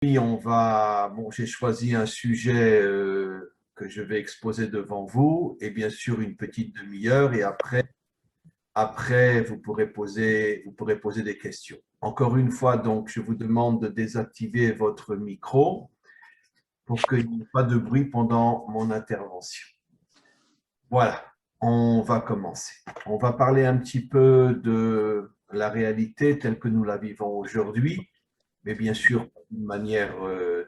Oui, j'ai choisi un sujet que je vais exposer devant vous et bien sûr une petite demi-heure et après vous pourrez poser des questions. Encore une fois, donc, je vous demande de désactiver votre micro pour qu'il n'y ait pas de bruit pendant mon intervention. Voilà, on va commencer. On va parler un petit peu de la réalité telle que nous la vivons aujourd'hui, mais bien sûr d'une manière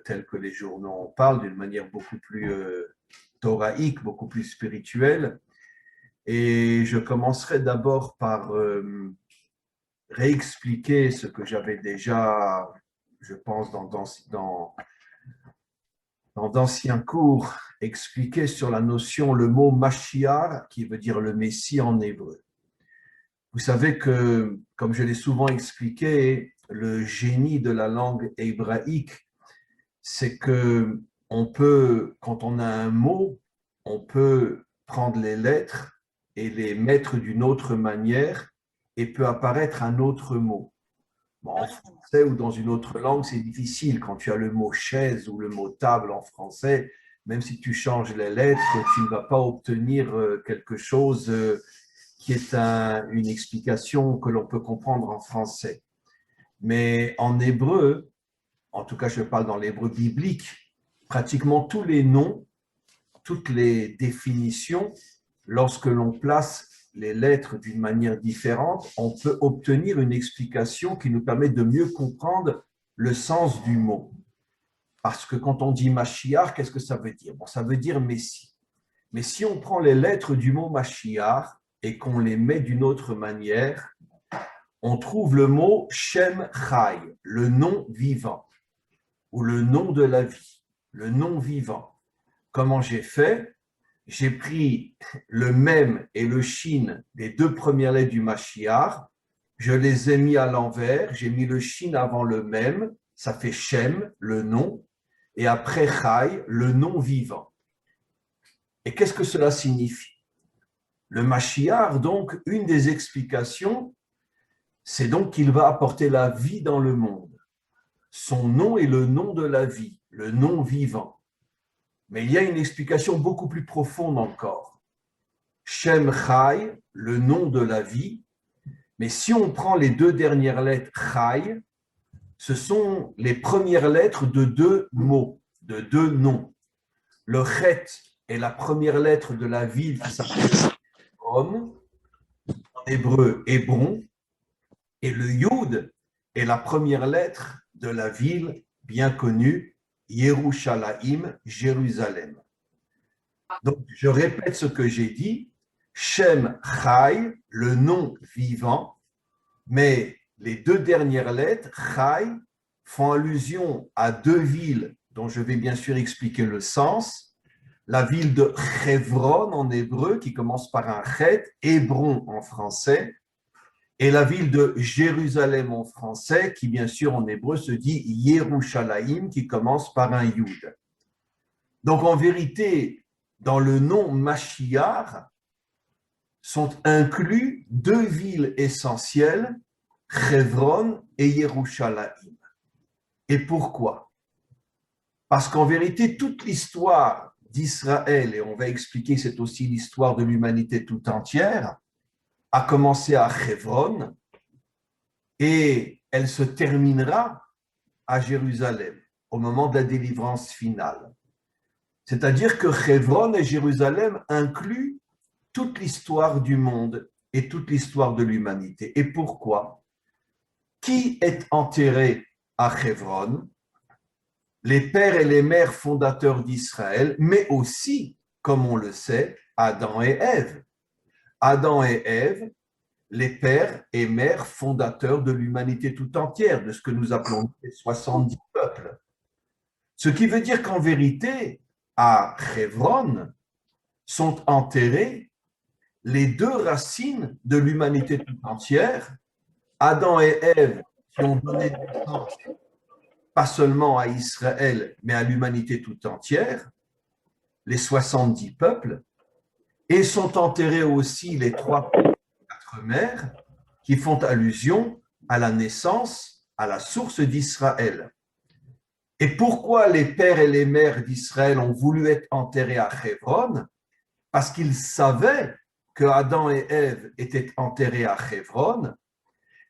telle que les journaux en parlent, d'une manière beaucoup plus thoraïque, beaucoup plus spirituelle. Et je commencerai d'abord par réexpliquer ce que j'avais déjà, je pense, dans d'anciens cours, expliqué sur la notion, le mot Mashiach, qui veut dire le Messie en hébreu. Vous savez que, comme je l'ai souvent expliqué, le génie de la langue hébraïque, c'est que quand on a un mot, on peut prendre les lettres et les mettre d'une autre manière et peut apparaître un autre mot. Bon, en français ou dans une autre langue, c'est difficile. Quand tu as le mot chaise ou le mot table en français, même si tu changes les lettres, tu ne vas pas obtenir quelque chose qui est une explication que l'on peut comprendre en français. Mais en hébreu, en tout cas je parle dans l'hébreu biblique, pratiquement tous les noms, toutes les définitions, lorsque l'on place les lettres d'une manière différente, on peut obtenir une explication qui nous permet de mieux comprendre le sens du mot. Parce que quand on dit Mashiach, qu'est-ce que ça veut dire? Bon, ça veut dire Messie. Mais si on prend les lettres du mot Mashiach et qu'on les met d'une autre manière, on trouve le mot Shem Chai, le nom vivant, ou le nom de la vie, le nom vivant. Comment j'ai fait? J'ai pris le Mem et le Shin des deux premières lettres du Mashiach, je les ai mis à l'envers, j'ai mis le Shin avant le Mem, ça fait Shem, le nom, et après Chai, le nom vivant. Et qu'est-ce que cela signifie? Le Mashiach, donc, une des explications, c'est donc qu'il va apporter la vie dans le monde. Son nom est le nom de la vie, le nom vivant. Mais il y a une explication beaucoup plus profonde encore. Shem Chai, le nom de la vie. Mais si on prend les deux dernières lettres Chai, ce sont les premières lettres de deux mots, de deux noms. Le Chet est la première lettre de la ville qui s'appelle Hom, en hébreu Hébron, et le Yud est la première lettre de la ville bien connue Yerushalayim, Jérusalem. Donc, je répète ce que j'ai dit. Shem Chai, le nom vivant, mais les deux dernières lettres, Chai, font allusion à deux villes dont je vais bien sûr expliquer le sens. La ville de Hebron en hébreu, qui commence par un Chet, Hébron en français, et la ville de Jérusalem en français, qui bien sûr en hébreu se dit Yerushalayim, qui commence par un Yud. Donc en vérité, dans le nom Mashiach, sont inclus deux villes essentielles, Hebron et Yerushalayim. Et pourquoi? Parce qu'en vérité, toute l'histoire d'Israël, et on va expliquer que c'est aussi l'histoire de l'humanité tout entière, a commencé à Hebron et elle se terminera à Jérusalem au moment de la délivrance finale. C'est-à-dire que Hebron et Jérusalem incluent toute l'histoire du monde et toute l'histoire de l'humanité. Et pourquoi? Qui est enterré à Hebron? Les pères et les mères fondateurs d'Israël, mais aussi, comme on le sait, Adam et Ève. Adam et Ève, les pères et mères fondateurs de l'humanité tout entière, de ce que nous appelons les 70 peuples. Ce qui veut dire qu'en vérité, à Hebron, sont enterrés les deux racines de l'humanité tout entière, Adam et Ève, qui ont donné naissance pas seulement à Israël, mais à l'humanité tout entière, les 70 peuples, et sont enterrés aussi les trois quatre mères qui font allusion à la naissance, à la source d'Israël. Et pourquoi les pères et les mères d'Israël ont voulu être enterrés à Hebron? Parce qu'ils savaient que Adam et Ève étaient enterrés à Hebron,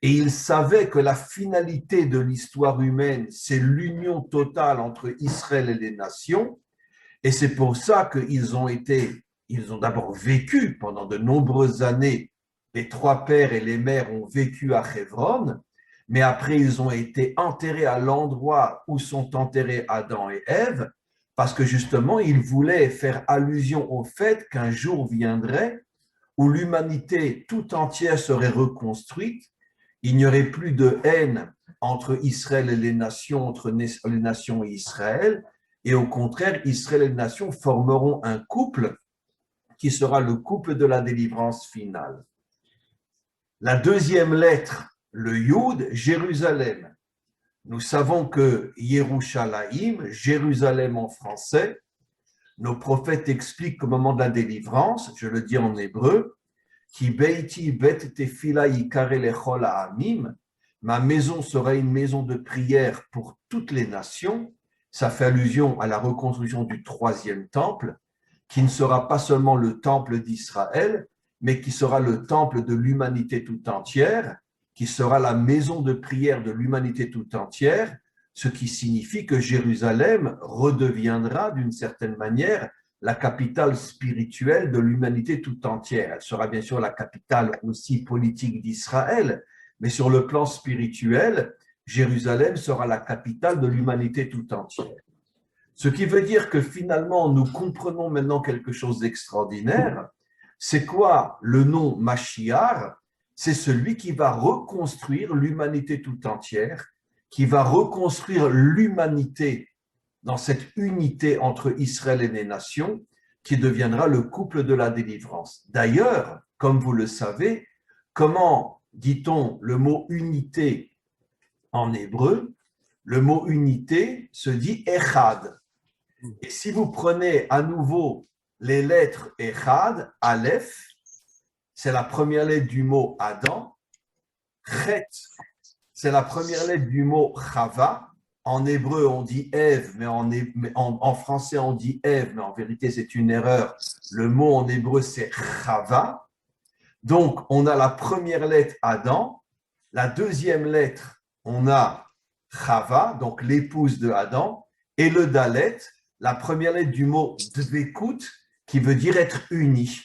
et ils savaient que la finalité de l'histoire humaine, c'est l'union totale entre Israël et les nations, et c'est pour ça qu'ils ils ont d'abord vécu pendant de nombreuses années, les trois pères et les mères ont vécu à Hebron, mais après ils ont été enterrés à l'endroit où sont enterrés Adam et Ève, parce que justement ils voulaient faire allusion au fait qu'un jour viendrait où l'humanité tout entière serait reconstruite, il n'y aurait plus de haine entre Israël et les nations, entre les nations et Israël, et au contraire, Israël et les nations formeront un couple qui sera le couple de la délivrance finale. La deuxième lettre, le Yud, Jérusalem. Nous savons que Yerushalayim, Jérusalem en français, nos prophètes expliquent qu'au moment de la délivrance, je le dis en hébreu, Ki beiti bet tefila yikare lechol ha'amim, ma maison sera une maison de prière pour toutes les nations. Ça fait allusion à la reconstruction du troisième temple, qui ne sera pas seulement le temple d'Israël, mais qui sera le temple de l'humanité tout entière, qui sera la maison de prière de l'humanité tout entière, ce qui signifie que Jérusalem redeviendra d'une certaine manière la capitale spirituelle de l'humanité tout entière. Elle sera bien sûr la capitale aussi politique d'Israël, mais sur le plan spirituel, Jérusalem sera la capitale de l'humanité tout entière. Ce qui veut dire que finalement, nous comprenons maintenant quelque chose d'extraordinaire. C'est quoi le nom Mashiach? C'est celui qui va reconstruire l'humanité tout entière, qui va reconstruire l'humanité dans cette unité entre Israël et les nations, qui deviendra le couple de la délivrance. D'ailleurs, comme vous le savez, comment dit-on le mot unité en hébreu? Le mot unité se dit echad. Et si vous prenez à nouveau les lettres echad, aleph, c'est la première lettre du mot Adam, chet, c'est la première lettre du mot Chava. En hébreu, on dit Ève, mais en français, on dit Ève, mais en vérité, c'est une erreur. Le mot en hébreu, c'est Chava. Donc, on a la première lettre Adam. La deuxième lettre, on a Chava, donc l'épouse de Adam. Et le Dalet, la première lettre du mot Dvekut, qui veut dire être uni.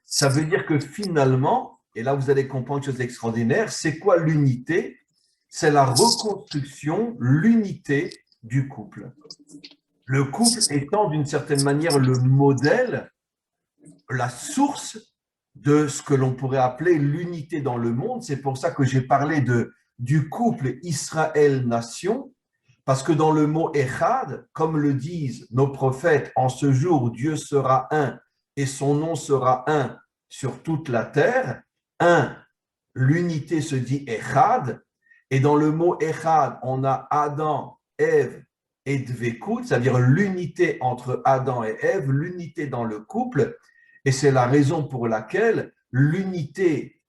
Ça veut dire que finalement, et là vous allez comprendre une chose extraordinaire, c'est quoi l'unité? C'est la reconstruction, l'unité du couple. Le couple étant d'une certaine manière le modèle, la source de ce que l'on pourrait appeler l'unité dans le monde. C'est pour ça que j'ai parlé du couple Israël-Nation, parce que dans le mot Echad, comme le disent nos prophètes, en ce jour, Dieu sera un et son nom sera un sur toute la terre. Un, l'unité se dit Echad, et dans le mot Echad, on a Adam, Ève et Dvekut, c'est-à-dire l'unité entre Adam et Ève, l'unité dans le couple, et c'est la raison pour laquelle l'unité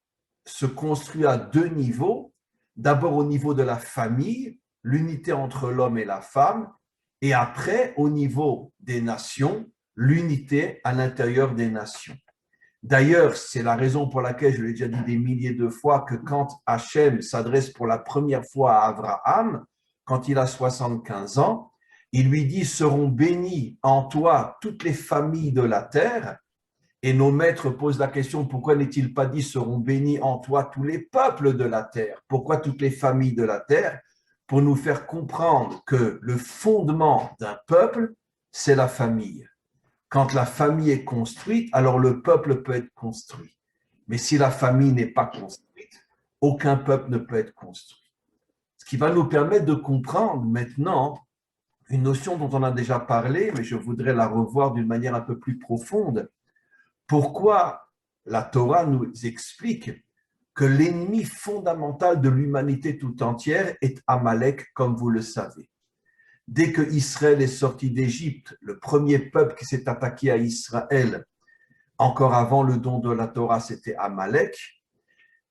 se construit à deux niveaux. D'abord au niveau de la famille, l'unité entre l'homme et la femme, et après au niveau des nations, l'unité à l'intérieur des nations. D'ailleurs, c'est la raison pour laquelle, je l'ai déjà dit des milliers de fois, que quand Hachem s'adresse pour la première fois à Abraham, quand il a 75 ans, il lui dit « Seront bénies en toi toutes les familles de la terre ». Et nos maîtres posent la question, pourquoi n'est-il pas dit « Seront bénis en toi tous les peuples de la terre ». Pourquoi toutes les familles de la terre? Pour nous faire comprendre que le fondement d'un peuple, c'est la famille. Quand la famille est construite, alors le peuple peut être construit. Mais si la famille n'est pas construite, aucun peuple ne peut être construit. Ce qui va nous permettre de comprendre maintenant une notion dont on a déjà parlé, mais je voudrais la revoir d'une manière un peu plus profonde. Pourquoi la Torah nous explique que l'ennemi fondamental de l'humanité tout entière est Amalek, comme vous le savez. Dès que Israël est sorti d'Égypte, le premier peuple qui s'est attaqué à Israël, encore avant le don de la Torah, c'était Amalek.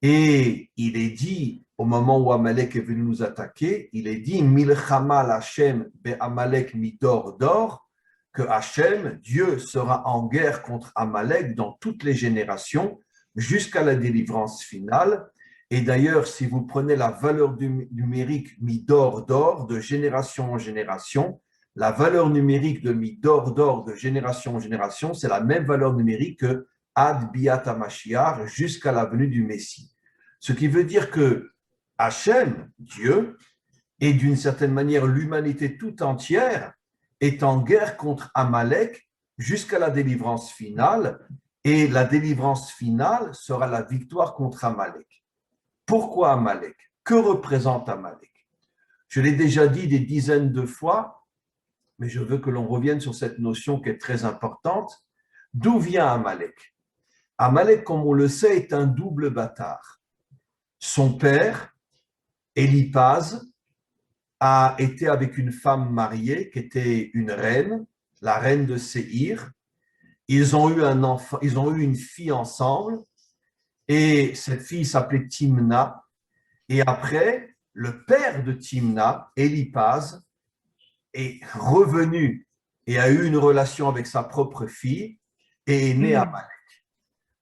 Et il est dit, au moment où Amalek est venu nous attaquer, il est dit, Milchama Hashem be Amalek midor dor, que Hashem, Dieu, sera en guerre contre Amalek dans toutes les générations, jusqu'à la délivrance finale. Et d'ailleurs, si vous prenez la valeur numérique midor dor, de génération en génération, la valeur numérique de midor dor, de génération en génération, c'est la même valeur numérique que Ad Biat HaMashiach, jusqu'à la venue du Messie. Ce qui veut dire que Hachem, Dieu, et d'une certaine manière l'humanité tout entière, est en guerre contre Amalek jusqu'à la délivrance finale, et la délivrance finale sera la victoire contre Amalek. Pourquoi Amalek? Que représente Amalek? Je l'ai déjà dit des dizaines de fois, mais je veux que l'on revienne sur cette notion qui est très importante. D'où vient Amalek? Amalek, comme on le sait, est un double bâtard. Son père, Éliphaz, a été avec une femme mariée qui était une reine, la reine de Séhir. Ils ont eu un enfant, ils ont eu une fille ensemble, et cette fille s'appelait Timna. Et après, le père de Timna, Éliphaz, est revenu et a eu une relation avec sa propre fille et est né Amalek.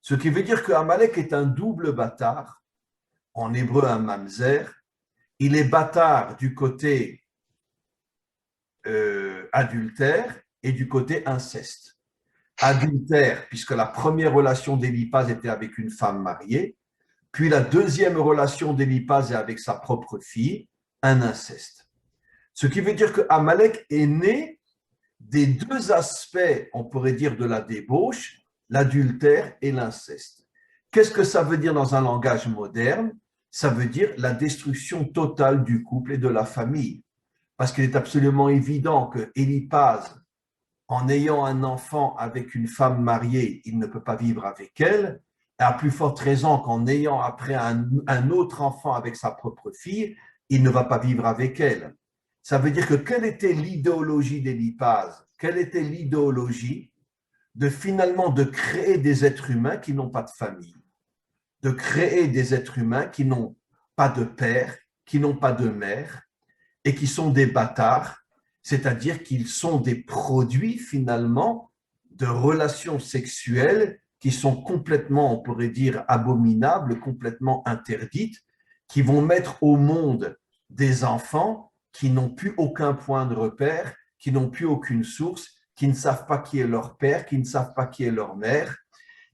Ce qui veut dire que Amalek est un double bâtard, en hébreu un mamzer. Il est bâtard du côté adultère et du côté inceste. Adultère, puisque la première relation d'Éliphaz était avec une femme mariée, puis la deuxième relation d'Éliphaz est avec sa propre fille, un inceste. Ce qui veut dire que Amalek est né des deux aspects, on pourrait dire, de la débauche, l'adultère et l'inceste. Qu'est-ce que ça veut dire dans un langage moderne? Ça veut dire la destruction totale du couple et de la famille. Parce qu'il est absolument évident que Éliphaz, en ayant un enfant avec une femme mariée, il ne peut pas vivre avec elle, et à plus forte raison qu'en ayant après un autre enfant avec sa propre fille, il ne va pas vivre avec elle. Ça veut dire que quelle était l'idéologie d'Éliphaz? Quelle était l'idéologie de finalement de créer des êtres humains qui n'ont pas de famille, de créer des êtres humains qui n'ont pas de père, qui n'ont pas de mère, et qui sont des bâtards, c'est-à-dire qu'ils sont des produits finalement de relations sexuelles qui sont complètement, on pourrait dire, abominables, complètement interdites, qui vont mettre au monde des enfants qui n'ont plus aucun point de repère, qui n'ont plus aucune source, qui ne savent pas qui est leur père, qui ne savent pas qui est leur mère,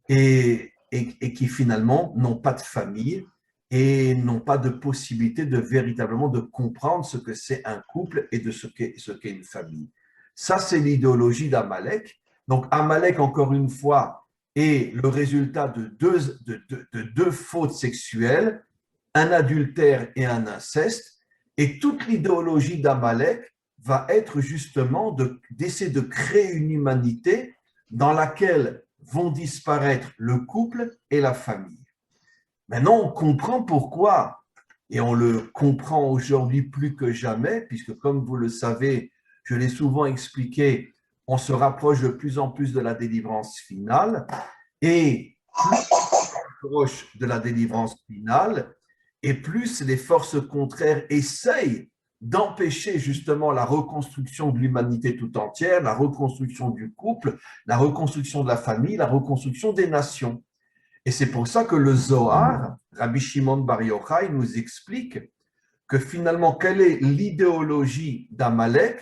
et qui finalement n'ont pas de famille et n'ont pas de possibilité de véritablement de comprendre ce que c'est un couple et de ce qu'est une famille. Ça, c'est l'idéologie d'Amalek. Donc, Amalek, encore une fois, est le résultat de deux fautes sexuelles, un adultère et un inceste. Et toute l'idéologie d'Amalek va être justement d'essayer de créer une humanité dans laquelle vont disparaître le couple et la famille. Maintenant, on comprend pourquoi, et on le comprend aujourd'hui plus que jamais, puisque comme vous le savez, je l'ai souvent expliqué, on se rapproche de plus en plus de la délivrance finale, et plus on se rapproche de la délivrance finale, et plus les forces contraires essayent d'empêcher justement la reconstruction de l'humanité tout entière, la reconstruction du couple, la reconstruction de la famille, la reconstruction des nations. Et c'est pour ça que le Zohar, Rabbi Shimon Bar Yochai, nous explique que finalement, quelle est l'idéologie d'Amalek?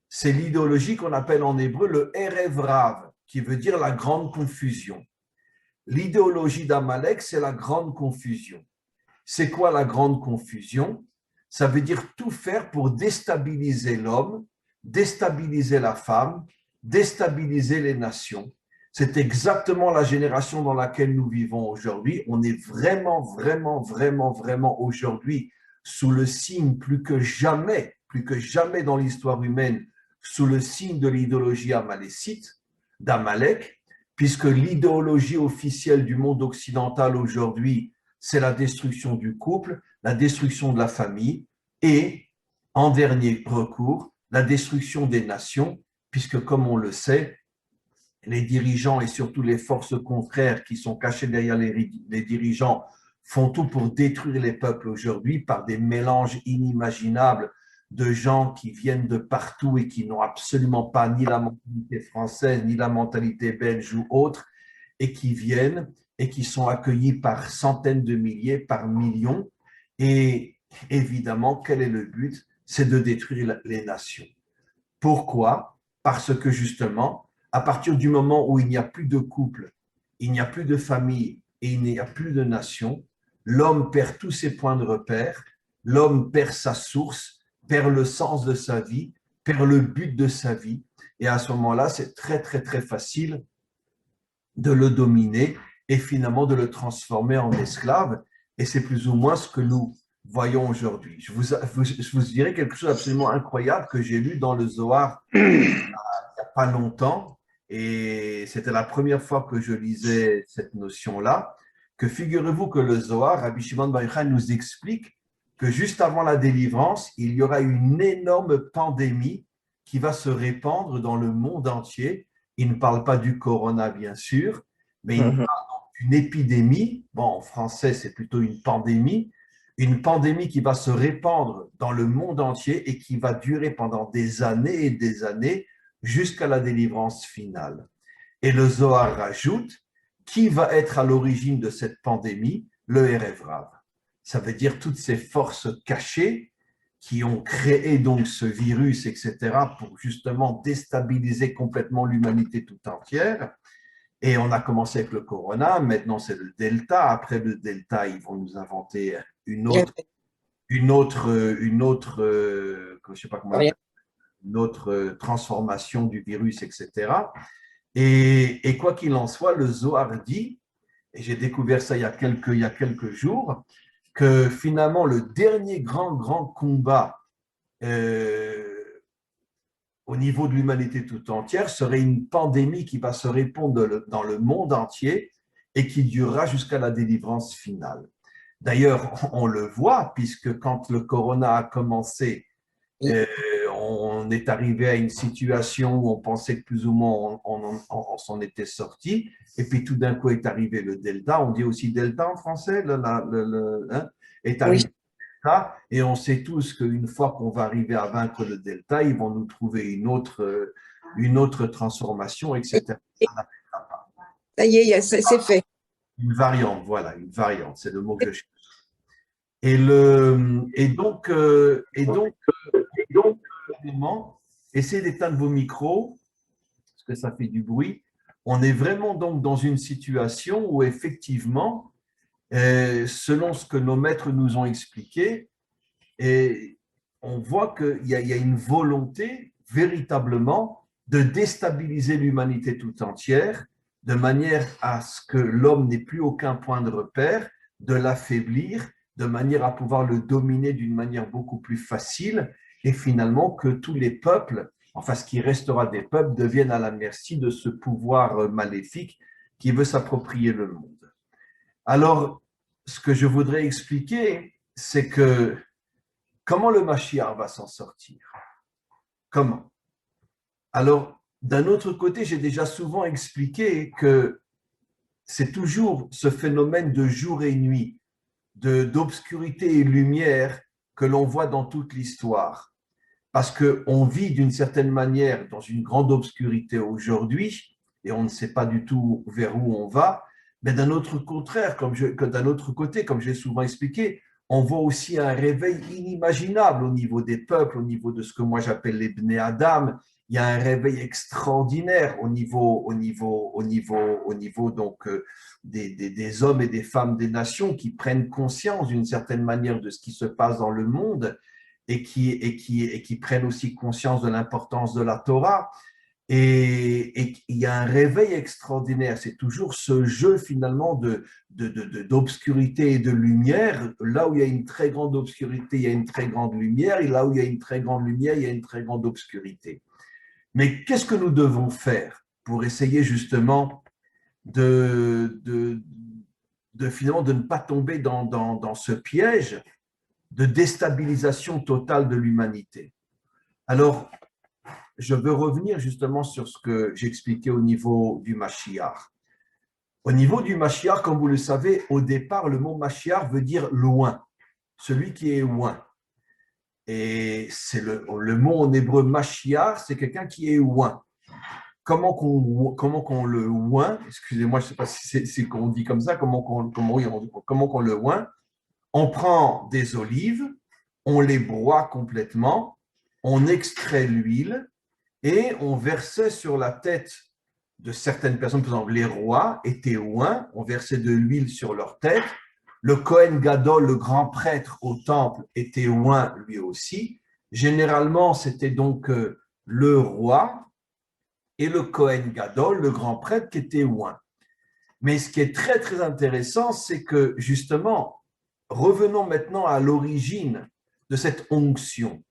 C'est l'idéologie qu'on appelle en hébreu le Erev Rav, qui veut dire la grande confusion. L'idéologie d'Amalek, c'est la grande confusion. C'est quoi la grande confusion? Ça veut dire tout faire pour déstabiliser l'homme, déstabiliser la femme, déstabiliser les nations. C'est exactement la génération dans laquelle nous vivons aujourd'hui. On est vraiment, vraiment, vraiment, vraiment aujourd'hui sous le signe plus que jamais dans l'histoire humaine, sous le signe de l'idéologie amalécite, d'Amalek, puisque l'idéologie officielle du monde occidental aujourd'hui, c'est la destruction du couple, la destruction de la famille et, en dernier recours, la destruction des nations, puisque, comme on le sait, les dirigeants et surtout les forces contraires qui sont cachées derrière les dirigeants font tout pour détruire les peuples aujourd'hui par des mélanges inimaginables de gens qui viennent de partout et qui n'ont absolument pas ni la mentalité française, ni la mentalité belge ou autre, et qui viennent et qui sont accueillis par centaines de milliers, par millions. Et évidemment, quel est le but? C'est de détruire les nations. Pourquoi? Parce que justement, à partir du moment où il n'y a plus de couple, il n'y a plus de famille et il n'y a plus de nation, l'homme perd tous ses points de repère, l'homme perd sa source, perd le sens de sa vie, perd le but de sa vie. Et à ce moment-là, c'est très, très, très facile de le dominer et finalement de le transformer en esclave. Et c'est plus ou moins ce que nous voyons aujourd'hui. Je vous dirai quelque chose d'absolument incroyable que j'ai lu dans le Zohar il n'y a pas longtemps, et c'était la première fois que je lisais cette notion-là, que figurez-vous que le Zohar, Rabbi Shimon Bar Yochai nous explique que juste avant la délivrance, il y aura une énorme pandémie qui va se répandre dans le monde entier. Il ne parle pas du corona, bien sûr, mais il Mhm. parle d'une épidémie. Bon, en français, c'est plutôt une pandémie qui va se répandre dans le monde entier et qui va durer pendant des années et des années jusqu'à la délivrance finale. Et le Zohar rajoute qui va être à l'origine de cette pandémie? Le Erev Rav. Ça veut dire toutes ces forces cachées qui ont créé donc ce virus, etc., pour justement déstabiliser complètement l'humanité tout entière. Et on a commencé avec le corona, maintenant c'est le delta. Après le delta, ils vont nous inventer je sais pas comment on appelle, une autre transformation du virus, etc. Et quoi qu'il en soit, le Zohar dit, et j'ai découvert ça il y a quelques jours, que finalement le dernier grand combat euh, au niveau de l'humanité tout entière serait une pandémie qui va se répandre dans le monde entier et qui durera jusqu'à la délivrance finale. D'ailleurs, on le voit, puisque quand le corona a commencé, Oui, euh, on est arrivé à une situation où on pensait que plus ou moins on s'en était sorti, et puis tout d'un coup est arrivé le delta, on dit aussi delta en français, est oui. arrivé le delta, et on sait tous qu'une fois qu'on va arriver à vaincre le delta, ils vont nous trouver une autre transformation, etc. Ça y est, c'est fait. Une variante, voilà, une variante, c'est le mot que je cherche. Et donc, essayez d'éteindre vos micros, parce que ça fait du bruit. On est vraiment donc dans une situation où effectivement, selon ce que nos maîtres nous ont expliqué, et on voit qu'il y a une volonté véritablement de déstabiliser l'humanité tout entière, de manière à ce que l'homme n'ait plus aucun point de repère, de l'affaiblir, de manière à pouvoir le dominer d'une manière beaucoup plus facile, et finalement que tous les peuples, enfin ce qui restera des peuples, deviennent à la merci de ce pouvoir maléfique qui veut s'approprier le monde. Alors, ce que je voudrais expliquer, c'est que comment le Mashiach va s'en sortir? Comment? Alors, d'un autre côté, j'ai déjà souvent expliqué que c'est toujours ce phénomène de jour et nuit, d'obscurité et lumière que l'on voit dans toute l'histoire. Parce qu'on vit d'une certaine manière dans une grande obscurité aujourd'hui et on ne sait pas du tout vers où on va. Mais d'un autre contraire, d'un autre côté, comme j'ai souvent expliqué, on voit aussi un réveil inimaginable au niveau des peuples, au niveau de ce que moi j'appelle les Bnei Adam. Il y a un réveil extraordinaire au niveau donc des hommes et des femmes des nations qui prennent conscience d'une certaine manière de ce qui se passe dans le monde et qui prennent aussi conscience de l'importance de la Torah. Et il y a un réveil extraordinaire. C'est toujours ce jeu finalement d'obscurité et de lumière. Là où il y a une très grande obscurité, il y a une très grande lumière. Et là où il y a une très grande lumière, il y a une très grande obscurité. Mais qu'est-ce que nous devons faire pour essayer justement finalement de ne pas tomber dans ce piège de déstabilisation totale de l'humanité? Alors, je veux revenir justement sur ce que j'expliquais au niveau du Mashiach. Au niveau du Mashiach, comme vous le savez, au départ, le mot Mashiach veut dire loin, celui qui est loin. Et c'est le mot en hébreu Mashiach, c'est quelqu'un qui est loin. Comment qu'on le loin, excusez-moi, je ne sais pas si c'est qu'on dit comme ça, comment qu'on le loin. On prend des olives, on les broie complètement, on extrait l'huile et on versait sur la tête de certaines personnes, par exemple les rois étaient loin, on versait de l'huile sur leur tête. Le Kohen Gadol, le grand prêtre au temple, était loin lui aussi. Généralement, c'était donc le roi et le Kohen Gadol, le grand prêtre, qui était loin. Mais ce qui est très, très intéressant, c'est que justement, revenons maintenant à l'origine de cette onction,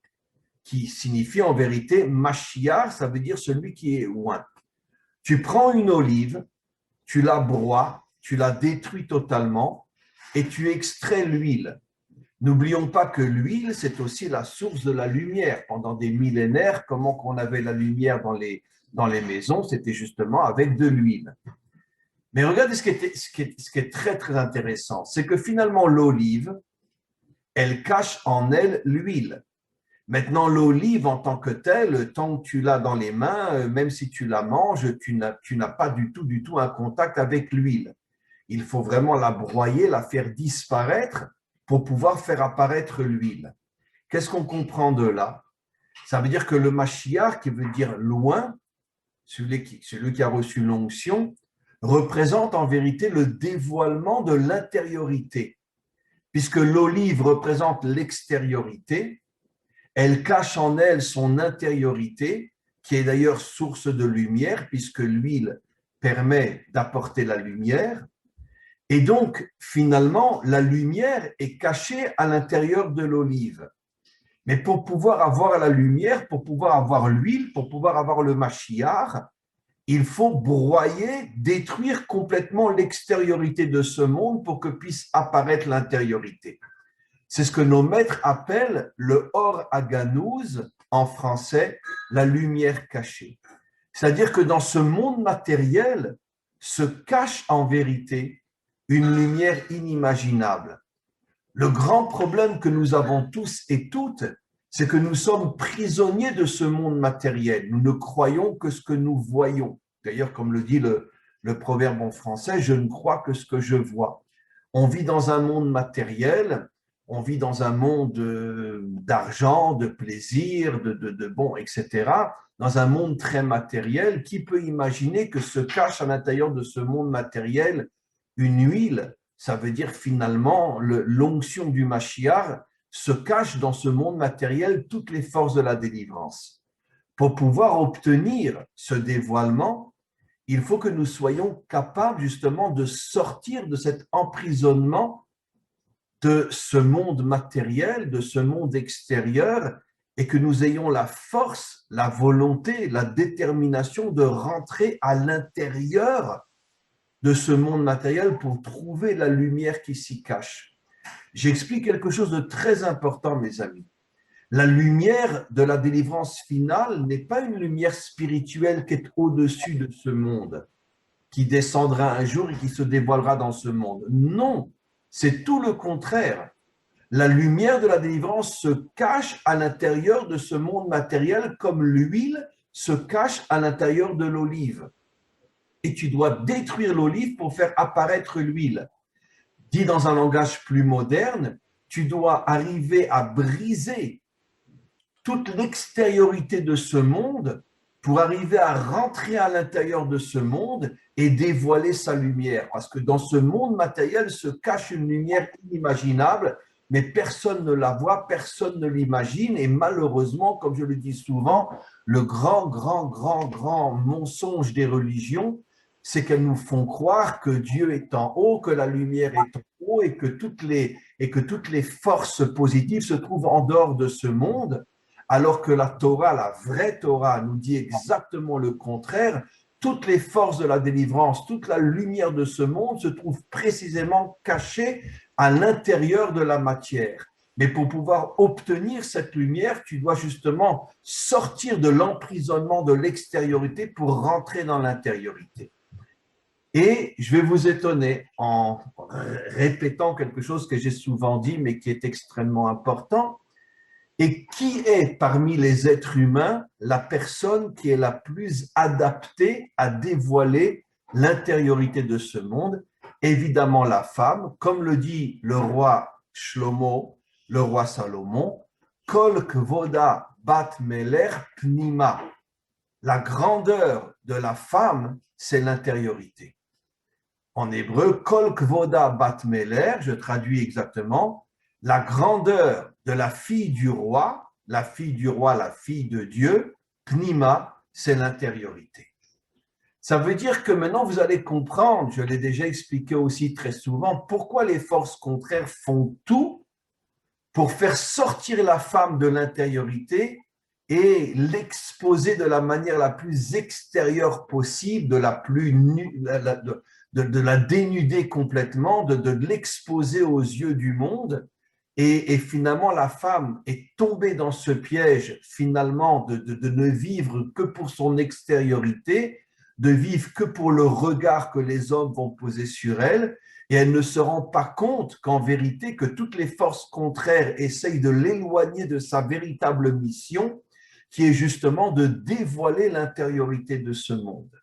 qui signifie en vérité Mashiach, ça veut dire celui qui est loin. Tu prends une olive, tu la broies, tu la détruis totalement et tu extrais l'huile. N'oublions pas que l'huile, c'est aussi la source de la lumière. Pendant des millénaires, comment qu'on avait la lumière dans les maisons, c'était justement avec de l'huile. Mais regardez ce qui est très, très intéressant, c'est que finalement, l'olive, elle cache en elle l'huile. Maintenant, l'olive en tant que telle, tant que tu l'as dans les mains, même si tu la manges, tu n'as pas du tout un contact avec l'huile. Il faut vraiment la broyer, la faire disparaître pour pouvoir faire apparaître l'huile. Qu'est-ce qu'on comprend de là? Ça veut dire que le Mashiach, qui veut dire loin, celui qui a reçu l'onction, représente en vérité le dévoilement de l'intériorité. Puisque l'olive représente l'extériorité, elle cache en elle son intériorité, qui est d'ailleurs source de lumière, puisque l'huile permet d'apporter la lumière. Et donc, finalement, la lumière est cachée à l'intérieur de l'olive. Mais pour pouvoir avoir la lumière, pour pouvoir avoir l'huile, pour pouvoir avoir le Mashiach, il faut broyer, détruire complètement l'extériorité de ce monde pour que puisse apparaître l'intériorité. C'est ce que nos maîtres appellent le Or Aganouz, en français, la lumière cachée. C'est-à-dire que dans ce monde matériel se cache en vérité une lumière inimaginable. Le grand problème que nous avons tous et toutes, c'est que nous sommes prisonniers de ce monde matériel. Nous ne croyons que ce que nous voyons. D'ailleurs, comme le dit le proverbe en français, je ne crois que ce que je vois. On vit dans un monde matériel, on vit dans un monde d'argent, de plaisir, de bon, etc. Dans un monde très matériel, qui peut imaginer que se cache à l'intérieur de ce monde matériel une huile? Ça veut dire finalement l'onction du Mashiach se cache dans ce monde matériel toutes les forces de la délivrance. Pour pouvoir obtenir ce dévoilement, il faut que nous soyons capables justement de sortir de cet emprisonnement de ce monde matériel, de ce monde extérieur, et que nous ayons la force, la volonté, la détermination de rentrer à l'intérieur de ce monde matériel pour trouver la lumière qui s'y cache. J'explique quelque chose de très important, mes amis. La lumière de la délivrance finale n'est pas une lumière spirituelle qui est au-dessus de ce monde, qui descendra un jour et qui se dévoilera dans ce monde. Non, c'est tout le contraire. La lumière de la délivrance se cache à l'intérieur de ce monde matériel comme l'huile se cache à l'intérieur de l'olive. Et tu dois détruire l'olive pour faire apparaître l'huile. Dit dans un langage plus moderne, tu dois arriver à briser toute l'extériorité de ce monde pour arriver à rentrer à l'intérieur de ce monde et dévoiler sa lumière. Parce que dans ce monde matériel se cache une lumière inimaginable, mais personne ne la voit, personne ne l'imagine. Et malheureusement, comme je le dis souvent, le grand mensonge des religions, c'est qu'elles nous font croire que Dieu est en haut, que la lumière est en haut et que toutes les forces positives se trouvent en dehors de ce monde, alors que la Torah, la vraie Torah, nous dit exactement le contraire. Toutes les forces de la délivrance, toute la lumière de ce monde se trouve précisément cachée à l'intérieur de la matière. Mais pour pouvoir obtenir cette lumière, tu dois justement sortir de l'emprisonnement de l'extériorité pour rentrer dans l'intériorité. Et je vais vous étonner en répétant quelque chose que j'ai souvent dit, mais qui est extrêmement important. Et qui est parmi les êtres humains la personne qui est la plus adaptée à dévoiler l'intériorité de ce monde? Évidemment la femme, comme le dit le roi Shlomo, le roi Salomon, Kol kvoda bat meler pnima. La grandeur de la femme, c'est l'intériorité. En hébreu, Kol kvoda bat meler, je traduis exactement, la grandeur de la fille du roi, la fille de Dieu, Pnima, c'est l'intériorité. Ça veut dire que maintenant vous allez comprendre, je l'ai déjà expliqué aussi très souvent, pourquoi les forces contraires font tout pour faire sortir la femme de l'intériorité et l'exposer de la manière la plus extérieure possible, de la dénuder complètement, de l'exposer aux yeux du monde. Et finalement, la femme est tombée dans ce piège, finalement, de ne vivre que pour son extériorité, de vivre que pour le regard que les hommes vont poser sur elle, et elle ne se rend pas compte qu'en vérité, que toutes les forces contraires essayent de l'éloigner de sa véritable mission, qui est justement de dévoiler l'intériorité de ce monde.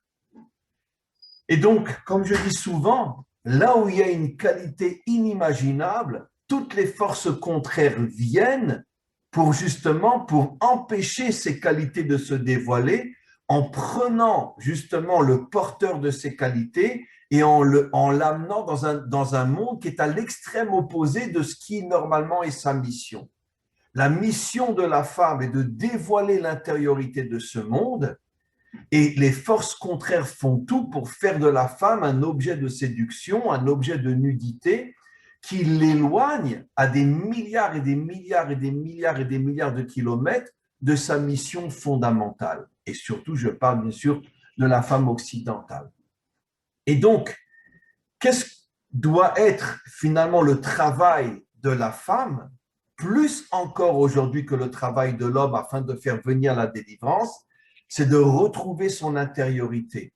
Et donc, comme je dis souvent, là où il y a une qualité inimaginable, toutes les forces contraires viennent pour justement pour empêcher ces qualités de se dévoiler en prenant justement le porteur de ces qualités et en l'amenant dans un monde qui est à l'extrême opposé de ce qui normalement est sa mission. La mission de la femme est de dévoiler l'intériorité de ce monde et les forces contraires font tout pour faire de la femme un objet de séduction, un objet de nudité qui l'éloigne à des milliards et des milliards et des milliards et des milliards de kilomètres de sa mission fondamentale. Et surtout, je parle bien sûr de la femme occidentale. Et donc, qu'est-ce doit être finalement le travail de la femme, plus encore aujourd'hui que le travail de l'homme afin de faire venir la délivrance, c'est de retrouver son intériorité,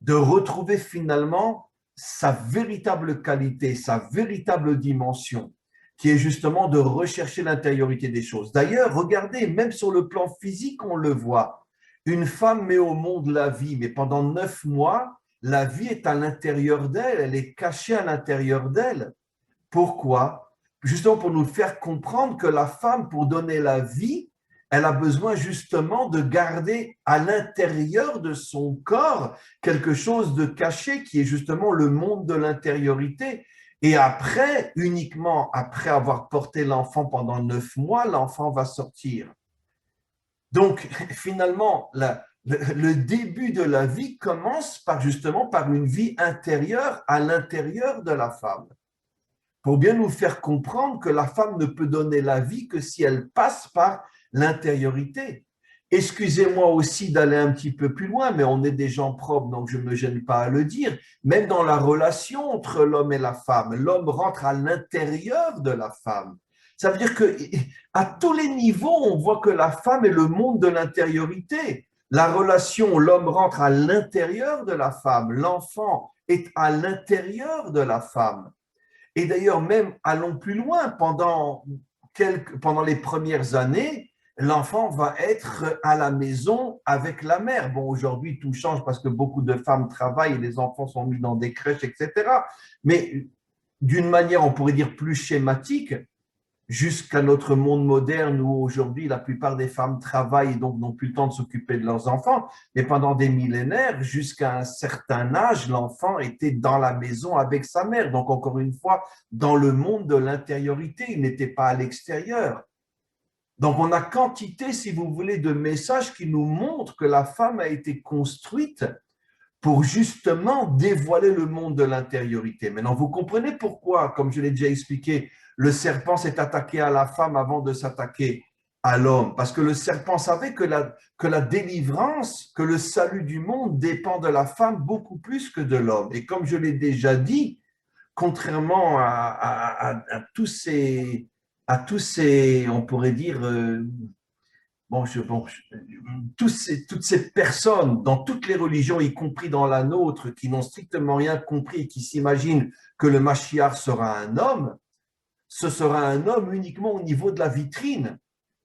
de retrouver finalement sa véritable qualité, sa véritable dimension, qui est justement de rechercher l'intériorité des choses. D'ailleurs, regardez, même sur le plan physique, on le voit. Une femme met au monde la vie, mais pendant 9 mois, la vie est à l'intérieur d'elle, elle est cachée à l'intérieur d'elle. Pourquoi? Justement pour nous faire comprendre que la femme, pour donner la vie, elle a besoin justement de garder à l'intérieur de son corps quelque chose de caché qui est justement le monde de l'intériorité. Et après, uniquement après avoir porté l'enfant pendant 9 mois, l'enfant va sortir. Donc, finalement, le début de la vie commence justement par une vie intérieure à l'intérieur de la femme, pour bien nous faire comprendre que la femme ne peut donner la vie que si elle passe par l'intériorité. Excusez-moi aussi d'aller un petit peu plus loin, mais on est des gens propres, donc je ne me gêne pas à le dire. Même dans la relation entre l'homme et la femme, l'homme rentre à l'intérieur de la femme. Ça veut dire qu'à tous les niveaux, on voit que la femme est le monde de l'intériorité. La relation, l'homme rentre à l'intérieur de la femme, l'enfant est à l'intérieur de la femme. Et d'ailleurs, même allons plus loin, pendant les premières années, l'enfant va être à la maison avec la mère. Bon, aujourd'hui, tout change parce que beaucoup de femmes travaillent et les enfants sont mis dans des crèches, etc. Mais d'une manière, on pourrait dire plus schématique, jusqu'à notre monde moderne où aujourd'hui la plupart des femmes travaillent et donc n'ont plus le temps de s'occuper de leurs enfants. Mais pendant des millénaires, jusqu'à un certain âge, l'enfant était dans la maison avec sa mère. Donc encore une fois, dans le monde de l'intériorité, il n'était pas à l'extérieur. Donc on a quantité, si vous voulez, de messages qui nous montrent que la femme a été construite pour justement dévoiler le monde de l'intériorité. Maintenant, vous comprenez pourquoi, comme je l'ai déjà expliqué, le serpent s'est attaqué à la femme avant de s'attaquer à l'homme. Parce que le serpent savait que la délivrance, que le salut du monde dépend de la femme beaucoup plus que de l'homme. Et comme je l'ai déjà dit, contrairement à tous ces, on pourrait dire, toutes ces personnes dans toutes les religions, y compris dans la nôtre, qui n'ont strictement rien compris et qui s'imaginent que le Mashiach sera un homme, ce sera un homme uniquement au niveau de la vitrine.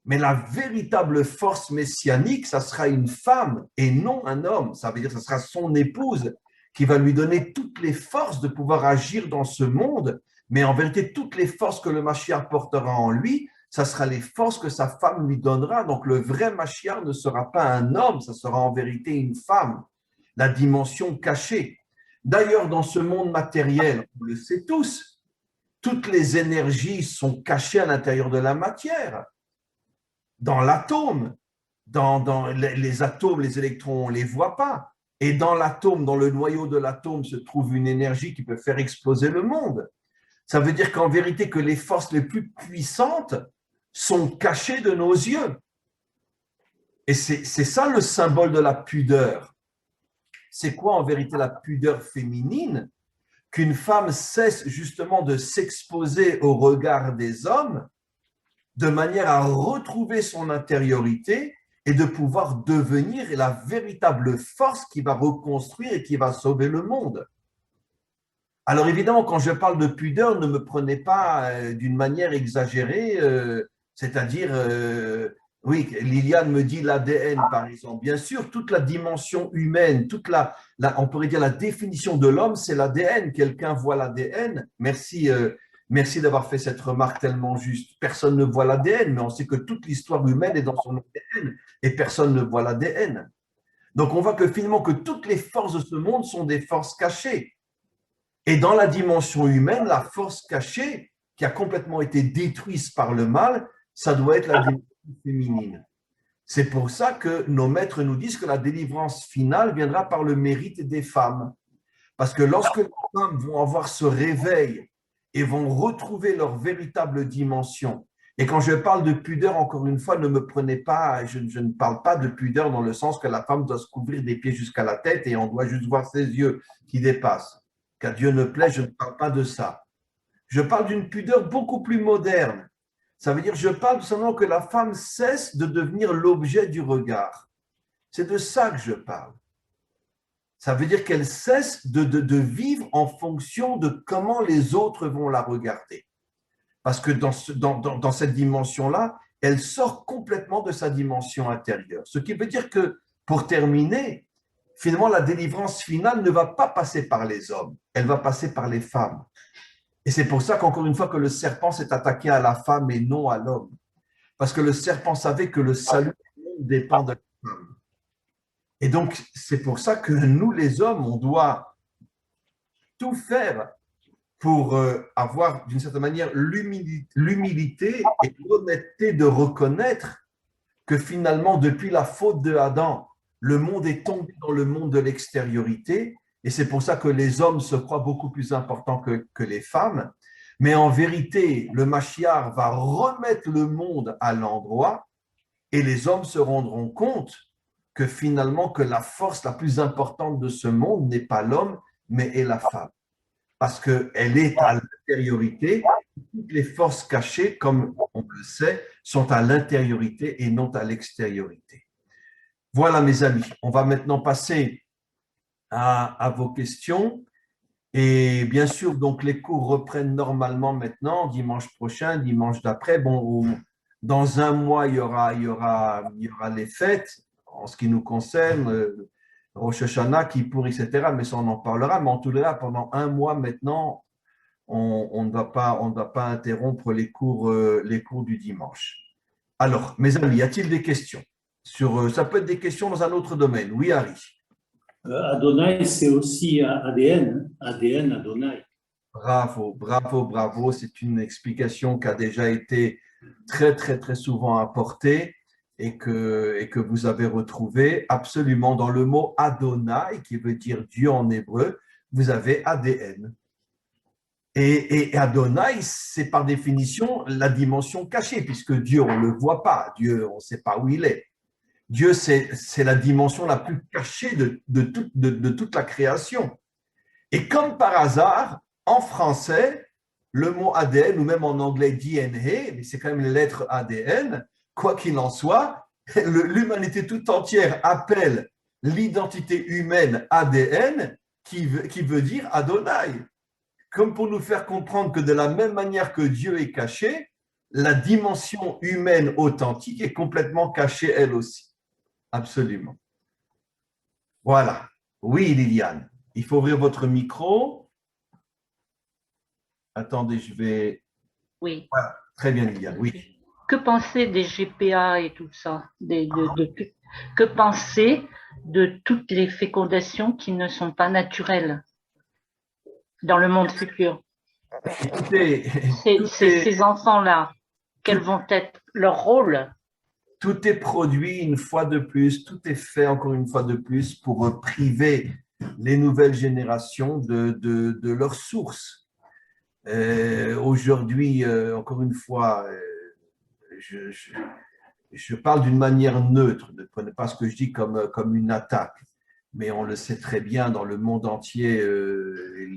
Mais la véritable force messianique, ça sera une femme et non un homme. Ça veut dire que ce sera son épouse qui va lui donner toutes les forces de pouvoir agir dans ce monde. Mais en vérité, toutes les forces que le Mashiach portera en lui, ça sera les forces que sa femme lui donnera. Donc le vrai Mashiach ne sera pas un homme, ça sera en vérité une femme. La dimension cachée. D'ailleurs, dans ce monde matériel, on le sait tous, toutes les énergies sont cachées à l'intérieur de la matière. Dans l'atome, dans les atomes, les électrons, on ne les voit pas. Et dans l'atome, dans le noyau de l'atome, se trouve une énergie qui peut faire exploser le monde. Ça veut dire qu'en vérité, que les forces les plus puissantes sont cachées de nos yeux. Et c'est ça le symbole de la pudeur. C'est quoi en vérité la pudeur féminine? Qu'une femme cesse justement de s'exposer au regard des hommes de manière à retrouver son intériorité et de pouvoir devenir la véritable force qui va reconstruire et qui va sauver le monde. Alors évidemment, quand je parle de pudeur, ne me prenez pas d'une manière exagérée, c'est-à-dire, oui, Liliane me dit l'ADN par exemple. Bien sûr, toute la dimension humaine, on pourrait dire la définition de l'homme, c'est l'ADN. Quelqu'un voit l'ADN. Merci. Merci d'avoir fait cette remarque tellement juste. Personne ne voit l'ADN, mais on sait que toute l'histoire humaine est dans son ADN et personne ne voit l'ADN. Donc on voit que finalement que toutes les forces de ce monde sont des forces cachées. Et dans la dimension humaine, la force cachée qui a complètement été détruite par le mal, ça doit être la dimension féminine. C'est pour ça que nos maîtres nous disent que la délivrance finale viendra par le mérite des femmes. Parce que lorsque les femmes vont avoir ce réveil et vont retrouver leur véritable dimension. Et quand je parle de pudeur, encore une fois, ne me prenez pas, je ne parle pas de pudeur dans le sens que la femme doit se couvrir des pieds jusqu'à la tête et on doit juste voir ses yeux qui dépassent. Qu'à Dieu ne plaît, je ne parle pas de ça. Je parle d'une pudeur beaucoup plus moderne. Ça veut dire, je parle tout simplement que la femme cesse de devenir l'objet du regard. C'est de ça que je parle. Ça veut dire qu'elle cesse de vivre en fonction de comment les autres vont la regarder. Parce que dans cette dimension-là, elle sort complètement de sa dimension intérieure. Ce qui veut dire que, pour terminer, finalement, la délivrance finale ne va pas passer par les hommes, elle va passer par les femmes. Et c'est pour ça qu'encore une fois que le serpent s'est attaqué à la femme et non à l'homme. Parce que le serpent savait que le salut dépend de la femme. Et donc, c'est pour ça que nous, les hommes, on doit tout faire pour avoir, d'une certaine manière, l'humilité et l'honnêteté de reconnaître que finalement, depuis la faute de Adam, le monde est tombé dans le monde de l'extériorité. Et c'est pour ça que les hommes se croient beaucoup plus importants que les femmes. Mais en vérité, le Mashiach va remettre le monde à l'endroit et les hommes se rendront compte que finalement, que la force la plus importante de ce monde n'est pas l'homme, mais est la femme. Parce qu'elle est à l'intériorité. Toutes les forces cachées, comme on le sait, sont à l'intériorité et non à l'extériorité. Voilà, mes amis. On va maintenant passer à vos questions. Et bien sûr, donc les cours reprennent normalement maintenant, dimanche prochain, dimanche d'après. Bon, dans un mois, il y aura les fêtes. En ce qui nous concerne, Rosh Hashanah, Kippour, etc., mais ça on en parlera, mais en tout cas, pendant un mois maintenant, on ne va pas interrompre les cours du dimanche. Alors, mes amis, y a-t-il des questions ça peut être des questions dans un autre domaine. Oui, Harry. Adonai, c'est aussi ADN, ADN Adonai. Bravo, bravo, bravo. C'est une explication qui a déjà été très, très, très souvent apportée. Et que vous avez retrouvé absolument dans le mot Adonai, qui veut dire Dieu en hébreu, vous avez ADN. Et Adonai, c'est par définition la dimension cachée, puisque Dieu, on ne le voit pas, Dieu, on ne sait pas où il est. Dieu, c'est la dimension la plus cachée de toute la création. Et comme par hasard, en français, le mot ADN, ou même en anglais DNA, mais c'est quand même les lettres ADN, quoi qu'il en soit, l'humanité tout entière appelle l'identité humaine ADN, qui veut dire Adonai. Comme pour nous faire comprendre que de la même manière que Dieu est caché, la dimension humaine authentique est complètement cachée elle aussi. Absolument. Voilà. Oui, Liliane, il faut ouvrir votre micro. Attendez, je vais… Oui. Voilà. Très bien, Liliane, oui. Que penser des GPA et tout ça? Que penser de toutes les fécondations qui ne sont pas naturelles dans le monde futur? Écoutez, Ces enfants-là, quels vont être leurs rôles? tout est produit une fois de plus, tout est fait encore une fois de plus pour priver les nouvelles générations de leurs sources. Aujourd'hui, encore une fois, je parle d'une manière neutre, ne prenez pas ce que je dis comme une attaque, mais on le sait très bien dans le monde entier,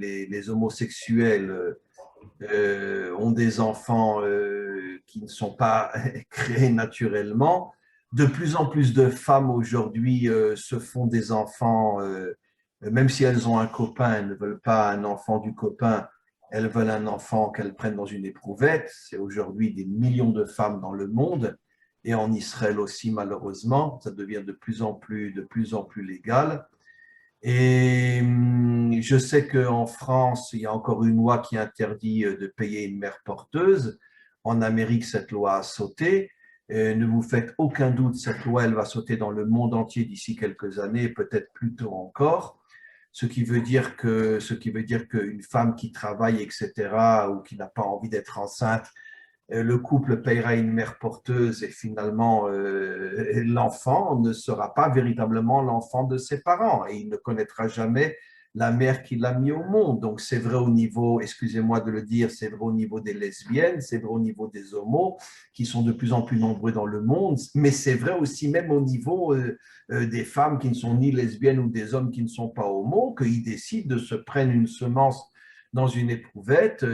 les homosexuels ont des enfants qui ne sont pas créés naturellement. De plus en plus de femmes aujourd'hui se font des enfants, même si elles ont un copain, elles ne veulent pas un enfant du copain, elles veulent un enfant qu'elles prennent dans une éprouvette. C'est aujourd'hui des millions de femmes dans le monde et en Israël aussi malheureusement, ça devient de plus en plus légal. Et je sais qu'en France, il y a encore une loi qui interdit de payer une mère porteuse. En Amérique, cette loi a sauté. Ne vous faites aucun doute, cette loi, elle va sauter dans le monde entier d'ici quelques années, peut-être plus tôt encore. Ce qui veut dire qu'une femme qui travaille, etc., ou qui n'a pas envie d'être enceinte, le couple paiera une mère porteuse et finalement l'enfant ne sera pas véritablement l'enfant de ses parents et il ne connaîtra jamais la mère qui l'a mis au monde. Donc c'est vrai au niveau, excusez-moi de le dire, c'est vrai au niveau des lesbiennes, c'est vrai au niveau des homos qui sont de plus en plus nombreux dans le monde, mais c'est vrai aussi même au niveau des femmes qui ne sont ni lesbiennes ou des hommes qui ne sont pas homos, qu'ils décident de se prendre une semence dans une éprouvette,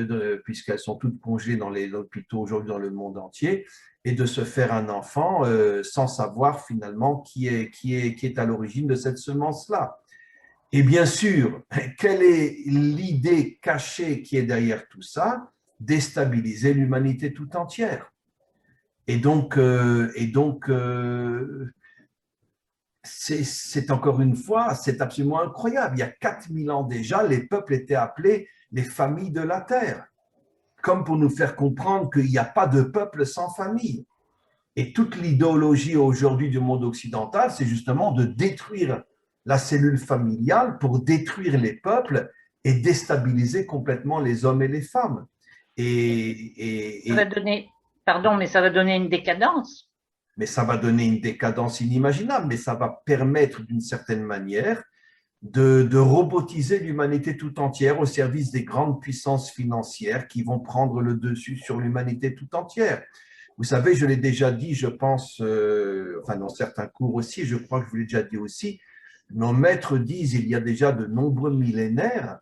puisqu'elles sont toutes congelées dans les hôpitaux aujourd'hui dans le monde entier, et de se faire un enfant sans savoir finalement qui est à l'origine de cette semence-là. Et bien sûr, quelle est l'idée cachée qui est derrière tout ça? Déstabiliser l'humanité tout entière. Et donc c'est encore une fois, c'est absolument incroyable. Il y a 4000 ans déjà, les peuples étaient appelés les familles de la terre, comme pour nous faire comprendre qu'il n'y a pas de peuple sans famille. Et toute l'idéologie aujourd'hui du monde occidental, c'est justement de détruire la cellule familiale pour détruire les peuples et déstabiliser complètement les hommes et les femmes. Ça va donner, pardon, mais ça va donner une décadence. Mais ça va donner une décadence inimaginable, mais ça va permettre d'une certaine manière de robotiser l'humanité tout entière au service des grandes puissances financières qui vont prendre le dessus sur l'humanité tout entière. Vous savez, je l'ai déjà dit, je pense, enfin dans certains cours aussi, je crois que je vous l'ai déjà dit aussi, nos maîtres disent il y a déjà de nombreux millénaires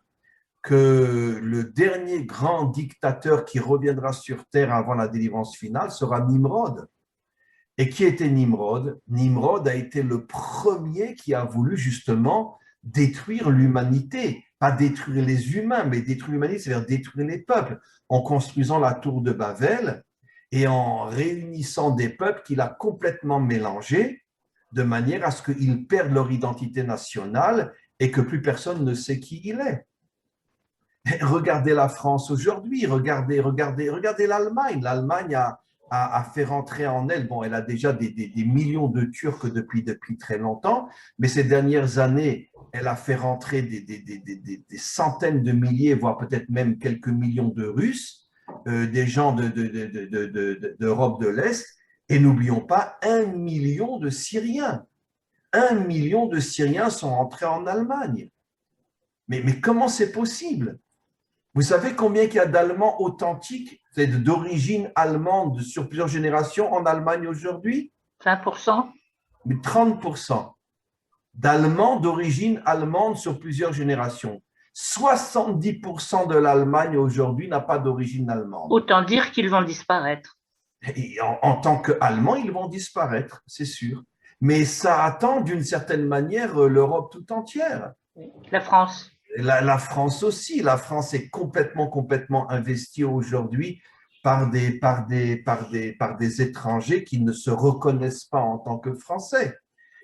que le dernier grand dictateur qui reviendra sur Terre avant la délivrance finale sera Nimrod. Et qui était Nimrod? Nimrod a été le premier qui a voulu justement détruire l'humanité, pas détruire les humains, mais détruire l'humanité, c'est-à-dire détruire les peuples, en construisant la tour de Babel et en réunissant des peuples qu'il a complètement mélangés, de manière à ce qu'ils perdent leur identité nationale et que plus personne ne sait qui il est. Regardez la France aujourd'hui, regardez l'Allemagne. L'Allemagne a fait rentrer en elle, bon, elle a déjà des millions de Turcs depuis très longtemps, mais ces dernières années, elle a fait rentrer des centaines de milliers, voire peut-être même quelques millions de Russes, des gens d'Europe de l'Est, et n'oublions pas 1 million de Syriens. 1 million de Syriens sont entrés en Allemagne. Mais comment c'est possible? Vous savez combien il y a d'Allemands authentiques, d'origine allemande sur plusieurs générations en Allemagne aujourd'hui? 20%? Mais 30% d'Allemands d'origine allemande sur plusieurs générations. 70% de l'Allemagne aujourd'hui n'a pas d'origine allemande. Autant dire qu'ils vont disparaître. Et en tant qu'Allemands, ils vont disparaître, c'est sûr. Mais ça attend d'une certaine manière l'Europe tout entière. La France. La France aussi. La France est complètement investie aujourd'hui par des étrangers qui ne se reconnaissent pas en tant que Français.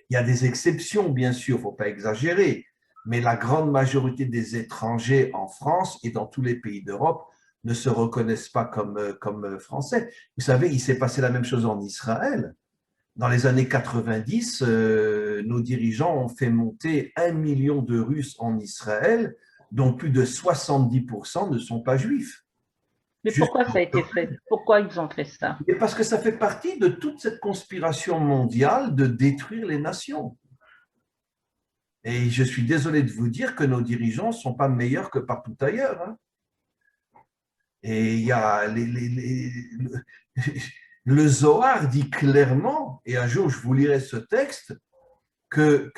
Il y a des exceptions, bien sûr, il ne faut pas exagérer, mais la grande majorité des étrangers en France et dans tous les pays d'Europe ne se reconnaissent pas comme Français. Vous savez, il s'est passé la même chose en Israël. Dans les années 90, nos dirigeants ont fait monter 1 million de Russes en Israël, dont plus de 70% ne sont pas juifs. Mais pourquoi ça a été fait? Pourquoi ils ont fait ça? Et parce que ça fait partie de toute cette conspiration mondiale de détruire les nations. Et je suis désolé de vous dire que nos dirigeants ne sont pas meilleurs que partout ailleurs. Hein. Et il y a le Zohar dit clairement, et un jour je vous lirai ce texte, que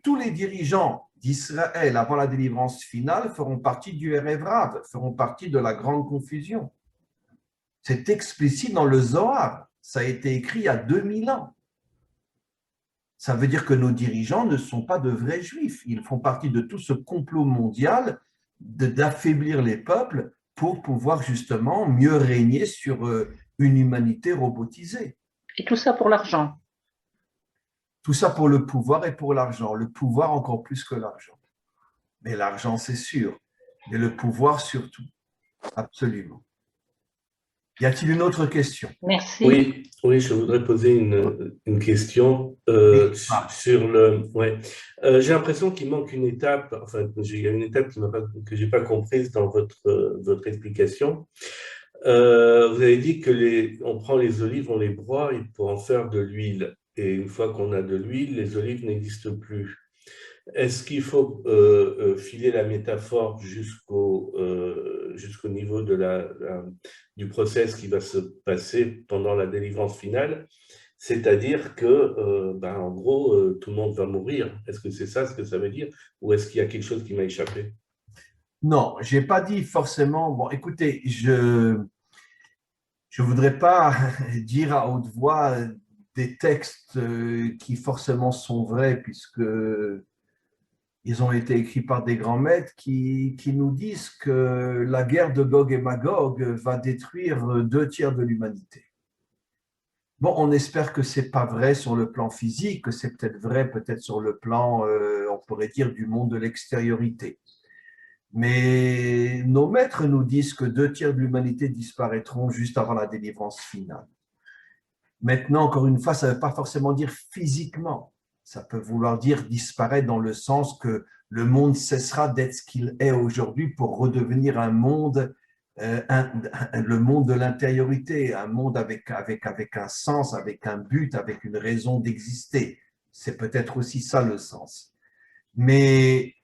tous les dirigeants d'Israël avant la délivrance finale feront partie du Erev Rav, feront partie de la grande confusion. C'est explicite dans le Zohar. Ça a été écrit il y a 2000 ans. Ça veut dire que nos dirigeants ne sont pas de vrais juifs. Ils font partie de tout ce complot mondial d'affaiblir les peuples pour pouvoir justement mieux régner sur une humanité robotisée. Et tout ça pour l'argent. Tout ça pour le pouvoir et pour l'argent. Le pouvoir encore plus que l'argent. Mais l'argent, c'est sûr. Et le pouvoir surtout. Absolument. Y a-t-il une autre question? Merci. Oui, je voudrais poser une question sur le. Ouais. J'ai l'impression qu'il manque une étape. Enfin, il y a une étape que j'ai pas comprise dans votre explication. Vous avez dit que on prend les olives, on les broie pour en faire de l'huile. Et une fois qu'on a de l'huile, les olives n'existent plus. Est-ce qu'il faut filer la métaphore jusqu'au niveau du process qui va se passer pendant la délivrance finale? C'est-à-dire que, en gros, tout le monde va mourir. Est-ce que c'est ça ce que ça veut dire? Ou est-ce qu'il y a quelque chose qui m'a échappé? Non, je n'ai pas dit forcément. Bon, écoutez, je ne voudrais pas dire à haute voix des textes qui forcément sont vrais, puisque ils ont été écrits par des grands maîtres qui nous disent que la guerre de Gog et Magog va détruire 2/3 de l'humanité. Bon, on espère que ce n'est pas vrai sur le plan physique, que c'est peut-être vrai peut-être sur le plan, on pourrait dire, du monde de l'extériorité. Mais nos maîtres nous disent que 2/3 de l'humanité disparaîtront juste avant la délivrance finale. Maintenant, encore une fois, ça ne veut pas forcément dire physiquement. Ça peut vouloir dire disparaître dans le sens que le monde cessera d'être ce qu'il est aujourd'hui pour redevenir un monde, le monde de l'intériorité, un monde avec un sens, avec un but, avec une raison d'exister. C'est peut-être aussi ça le sens. Mais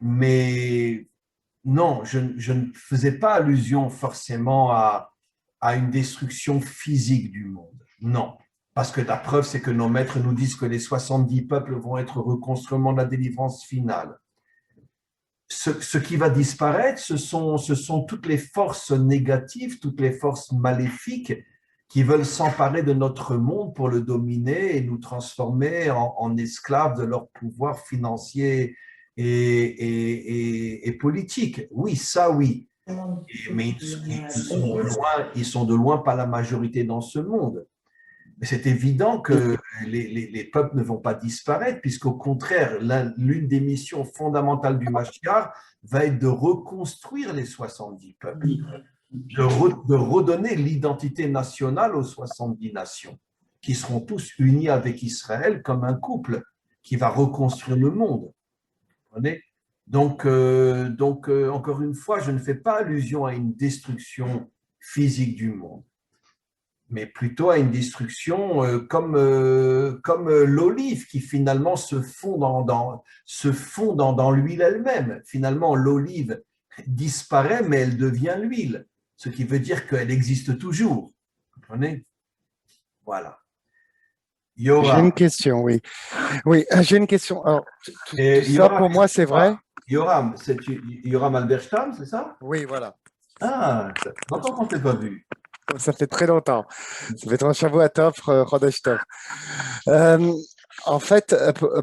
non, je ne faisais pas allusion forcément à une destruction physique du monde. Non. Parce que la preuve, c'est que nos maîtres nous disent que les 70 peuples vont être reconstruits de la délivrance finale. Ce qui va disparaître, ce sont toutes les forces négatives, toutes les forces maléfiques qui veulent s'emparer de notre monde pour le dominer et nous transformer en esclaves de leur pouvoir financier et politique. Oui, ça oui. Mais ils sont de loin pas la majorité dans ce monde. Mais c'est évident que les peuples ne vont pas disparaître, puisqu'au contraire, l'une des missions fondamentales du Mashiach va être de reconstruire les 70 peuples, de redonner l'identité nationale aux 70 nations, qui seront tous unis avec Israël comme un couple qui va reconstruire le monde. Vous comprenez ? Donc, encore une fois, je ne fais pas allusion à une destruction physique du monde, mais plutôt à une destruction comme l'olive qui finalement se fond dans l'huile elle-même. Finalement, l'olive disparaît, mais elle devient l'huile, ce qui veut dire qu'elle existe toujours. Vous comprenez? Voilà. Yoram. J'ai une question, oui. Oui, j'ai une question. Alors, tout ça, pour moi, c'est vrai? Yoram, c'est Yoram Alberstam, c'est ça? Oui, voilà. Ah, longtemps qu'on ne s'est pas vu. Ça fait très longtemps. Ça fait un Shavua Tov, Chodesh Tov. En fait,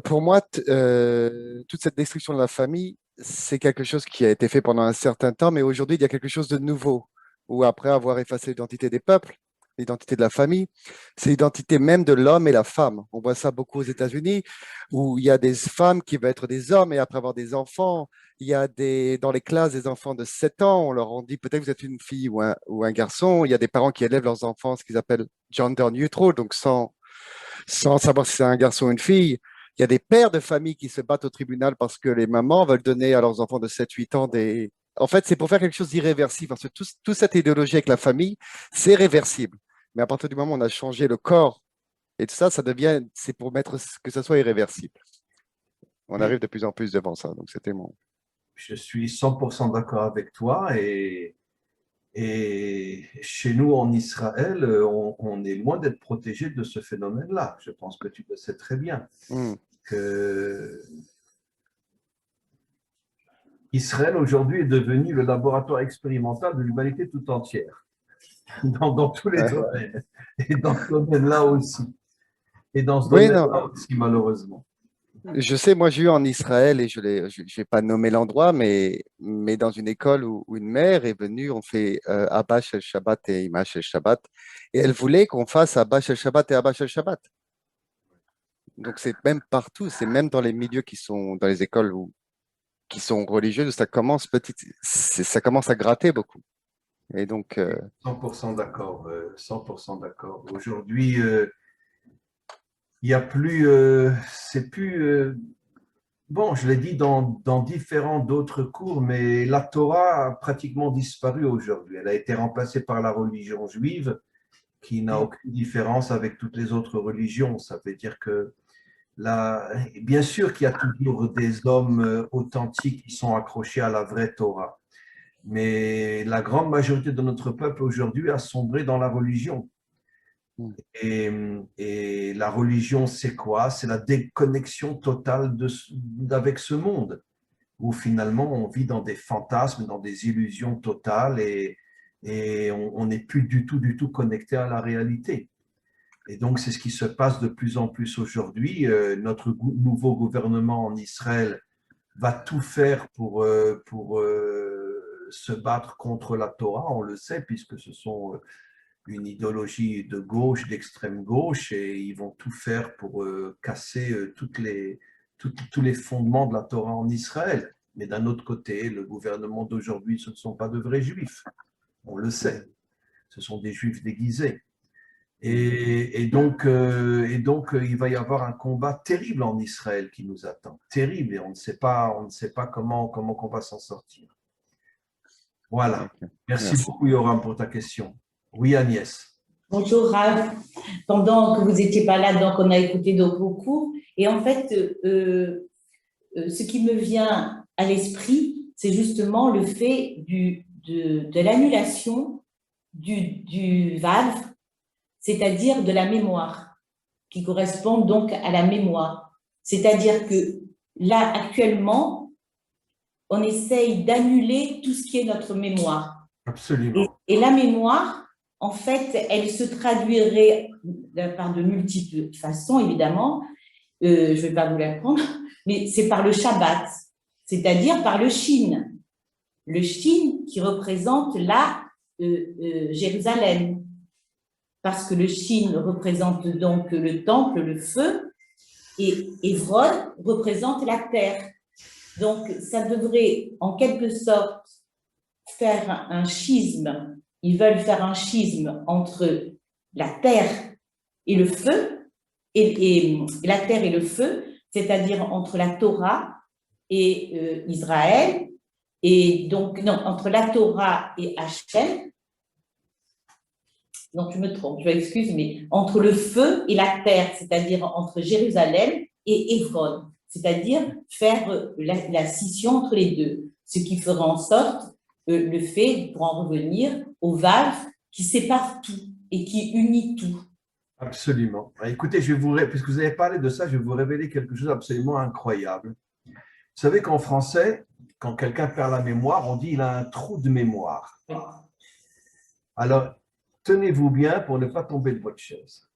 pour moi, toute cette destruction de la famille, c'est quelque chose qui a été fait pendant un certain temps, mais aujourd'hui, il y a quelque chose de nouveau, où après avoir effacé l'identité des peuples, l'identité de la famille, c'est l'identité même de l'homme et la femme. On voit ça beaucoup aux États-Unis, où il y a des femmes qui veulent être des hommes et après avoir des enfants. Il y a dans les classes des enfants de 7 ans, on leur on dit peut-être que vous êtes une fille ou un garçon. Il y a des parents qui élèvent leurs enfants, ce qu'ils appellent gender neutral, donc sans savoir si c'est un garçon ou une fille. Il y a des pères de famille qui se battent au tribunal parce que les mamans veulent donner à leurs enfants de 7, 8 ans des... En fait, c'est pour faire quelque chose d'irréversible, parce que toute cette idéologie avec la famille, c'est réversible. Mais à partir du moment où on a changé le corps et tout ça, c'est pour mettre que ça soit irréversible. On arrive de plus en plus devant ça, donc c'était mon... Je suis 100% d'accord avec toi et chez nous en Israël, on est loin d'être protégé de ce phénomène-là. Je pense que tu le sais très bien. Que Israël aujourd'hui est devenu le laboratoire expérimental de l'humanité tout entière, dans tous les domaines, et dans ce domaine-là aussi, et dans ce domaine-là aussi, malheureusement. Je sais, moi j'ai eu en Israël, et je ne vais pas nommer l'endroit, mais dans une école où une mère est venue, on fait Abba Shel Shabbat et Ima Shel Shabbat, et elle voulait qu'on fasse Abba Shel Shabbat et Abba Shel Shabbat. Donc c'est même partout, c'est même dans les milieux qui sont, dans les écoles qui sont religieuses, ça commence ça commence à gratter beaucoup. Et donc… 100% d'accord, 100% d'accord. Aujourd'hui, il n'y a plus, c'est plus, bon, je l'ai dit dans différents d'autres cours, mais la Torah a pratiquement disparu aujourd'hui. Elle a été remplacée par la religion juive, qui n'a aucune différence avec toutes les autres religions. Ça veut dire que bien sûr qu'il y a toujours des hommes authentiques qui sont accrochés à la vraie Torah, mais la grande majorité de notre peuple aujourd'hui a sombré dans la religion. Et la religion, c'est quoi? C'est la déconnexion totale avec ce monde, où finalement on vit dans des fantasmes, dans des illusions totales et on n'est plus du tout connecté à la réalité. Et donc, c'est ce qui se passe de plus en plus aujourd'hui. Notre nouveau gouvernement en Israël va tout faire pour se battre contre la Torah, on le sait, puisque ce sont une idéologie de gauche, d'extrême gauche, et ils vont tout faire pour casser tous les fondements de la Torah en Israël. Mais d'un autre côté, le gouvernement d'aujourd'hui, ce ne sont pas de vrais juifs, on le sait. Ce sont des juifs déguisés. Et donc, il va y avoir un combat terrible en Israël qui nous attend, terrible, et on ne sait pas comment on va s'en sortir. Voilà. Merci beaucoup, Yoram, pour ta question. Oui, Agnès. Bonjour, Rav. Pendant que vous n'étiez pas là, donc on a écouté vos cours, et en fait, ce qui me vient à l'esprit, c'est justement le fait de l'annulation du Vav, c'est-à-dire de la mémoire, qui correspond donc à la mémoire. C'est-à-dire que là, actuellement, on essaye d'annuler tout ce qui est notre mémoire. Absolument. Et la mémoire, en fait, elle se traduirait par de multiples façons, évidemment. Je ne vais pas vous l'apprendre, mais c'est par le Shabbat, c'est-à-dire par le Shin. Le Shin qui représente Jérusalem. Parce que le Shin représente donc le temple, le feu, et Évron représente la terre. Donc, ça devrait, en quelque sorte, faire un schisme. Ils veulent faire un schisme entre la terre et le feu, et la terre et le feu, c'est-à-dire entre la Torah et Israël, et donc, non, entre la Torah et Hachem. Non, je me trompe, je m'excuse, mais entre le feu et la terre, c'est-à-dire entre Jérusalem et Évron, c'est-à-dire faire la scission entre les deux, ce qui fera en sorte le fait, pour en revenir, au Vav qui sépare tout et qui unit tout. Absolument. Écoutez, puisque vous avez parlé de ça, je vais vous révéler quelque chose d'absolument incroyable. Vous savez qu'en français, quand quelqu'un perd la mémoire, on dit il a un trou de mémoire. Alors, tenez-vous bien pour ne pas tomber de votre chaise.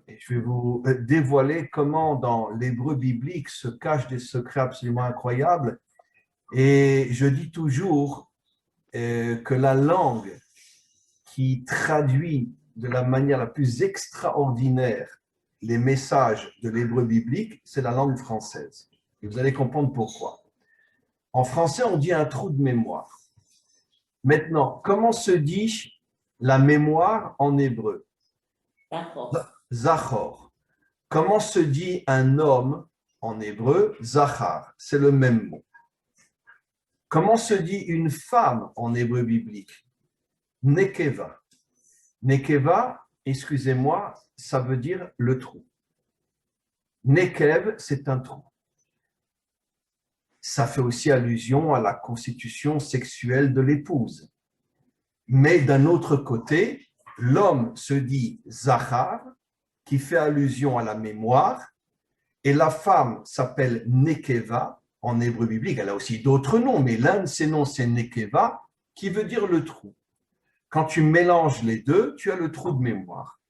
Et je vais vous dévoiler comment dans l'hébreu biblique se cachent des secrets absolument incroyables. Et je dis toujours que la langue qui traduit de la manière la plus extraordinaire les messages de l'hébreu biblique, c'est la langue française. Et vous allez comprendre pourquoi. En français, on dit un trou de mémoire. Maintenant, comment se dit la mémoire en hébreu? Zachor. Comment se dit un homme en hébreu? Zachar. C'est le même mot. Comment se dit une femme en hébreu biblique? Nekeva. Nekeva, excusez-moi, ça veut dire le trou. Nekev, c'est un trou. Ça fait aussi allusion à la constitution sexuelle de l'épouse. Mais d'un autre côté, l'homme se dit Zachar, qui fait allusion à la mémoire, et la femme s'appelle Nekeva en hébreu biblique. Elle a aussi d'autres noms, mais l'un de ces noms, c'est Nekeva, qui veut dire le trou. Quand tu mélanges les deux, tu as le trou de mémoire.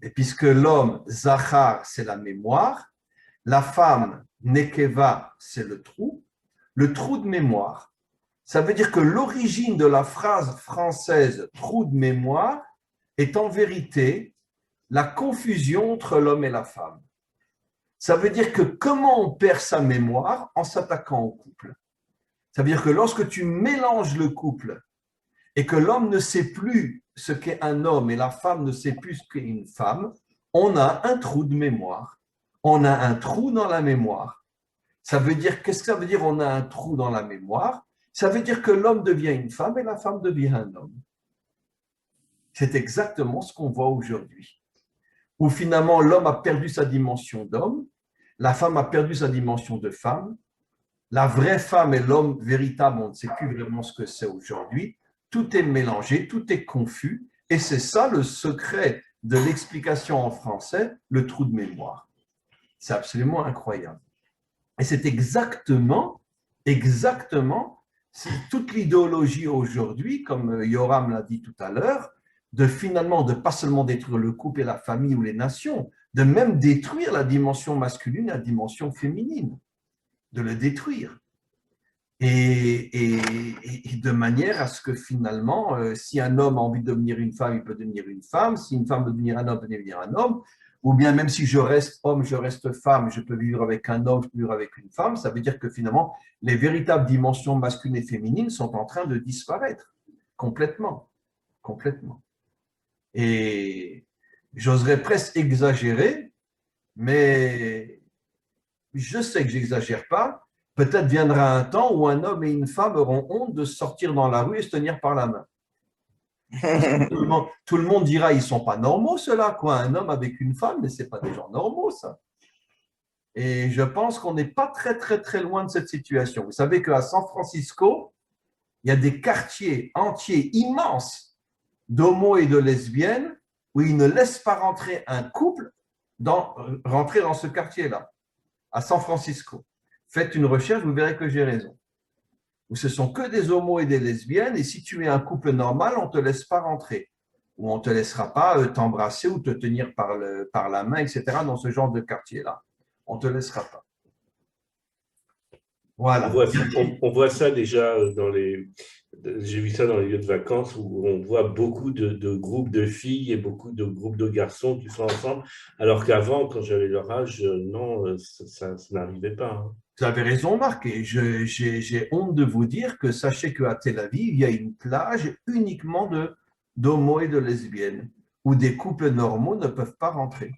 Et puisque l'homme, Zachar, c'est la mémoire, la femme, Nekeva, c'est le trou de mémoire. Ça veut dire que l'origine de la phrase française « trou de mémoire » est en vérité la confusion entre l'homme et la femme. Ça veut dire que comment on perd sa mémoire? En s'attaquant au couple. Ça veut dire que lorsque tu mélanges le couple et que l'homme ne sait plus ce qu'est un homme et la femme ne sait plus ce qu'est une femme, on a un trou de mémoire. On a un trou dans la mémoire. Ça veut dire, qu'est-ce que ça veut dire on a un trou dans la mémoire? Ça veut dire que l'homme devient une femme et la femme devient un homme. C'est exactement ce qu'on voit aujourd'hui. Où finalement l'homme a perdu sa dimension d'homme, la femme a perdu sa dimension de femme, la vraie femme et l'homme véritable, on ne sait plus vraiment ce que c'est aujourd'hui. Tout est mélangé, tout est confus, et c'est ça le secret de l'explication en français, le trou de mémoire. C'est absolument incroyable. Et c'est exactement c'est toute l'idéologie aujourd'hui, comme Yoram l'a dit tout à l'heure, de finalement de pas seulement détruire le couple et la famille ou les nations, de même détruire la dimension masculine et la dimension féminine, de le détruire. Et de manière à ce que finalement, si un homme a envie de devenir une femme, il peut devenir une femme. Si une femme veut devenir un homme, il peut devenir un homme. Ou bien même si je reste homme, je reste femme, je peux vivre avec un homme, je peux vivre avec une femme. Ça veut dire que finalement, les véritables dimensions masculines et féminines sont en train de disparaître complètement. Complètement. Et j'oserais presque exagérer, mais je sais que j'exagère pas. Peut-être viendra un temps où un homme et une femme auront honte de sortir dans la rue et se tenir par la main. Tout le monde dira, ils ne sont pas normaux ceux-là, quoi. Un homme avec une femme, mais ce n'est pas des gens normaux, ça. Et je pense qu'on n'est pas très, très, très loin de cette situation. Vous savez qu'à San Francisco, il y a des quartiers entiers immenses d'homos et de lesbiennes où ils ne laissent pas rentrer un couple rentrer dans ce quartier-là, à San Francisco. Faites une recherche, vous verrez que j'ai raison. Où ce sont que des homos et des lesbiennes, et si tu es un couple normal, on ne te laisse pas rentrer. Ou on ne te laissera pas t'embrasser ou te tenir par la main, etc. dans ce genre de quartier-là. On ne te laissera pas. Voilà. On voit ça déjà dans les... J'ai vu ça dans les lieux de vacances où on voit beaucoup de groupes de filles et beaucoup de groupes de garçons qui sont ensemble, alors qu'avant, quand j'avais leur âge, non, ça n'arrivait pas. Hein. Vous avez raison, Marc, et j'ai honte de vous dire que sachez qu'à Tel Aviv, il y a une plage uniquement d'homos et de lesbiennes, où des couples normaux ne peuvent pas rentrer.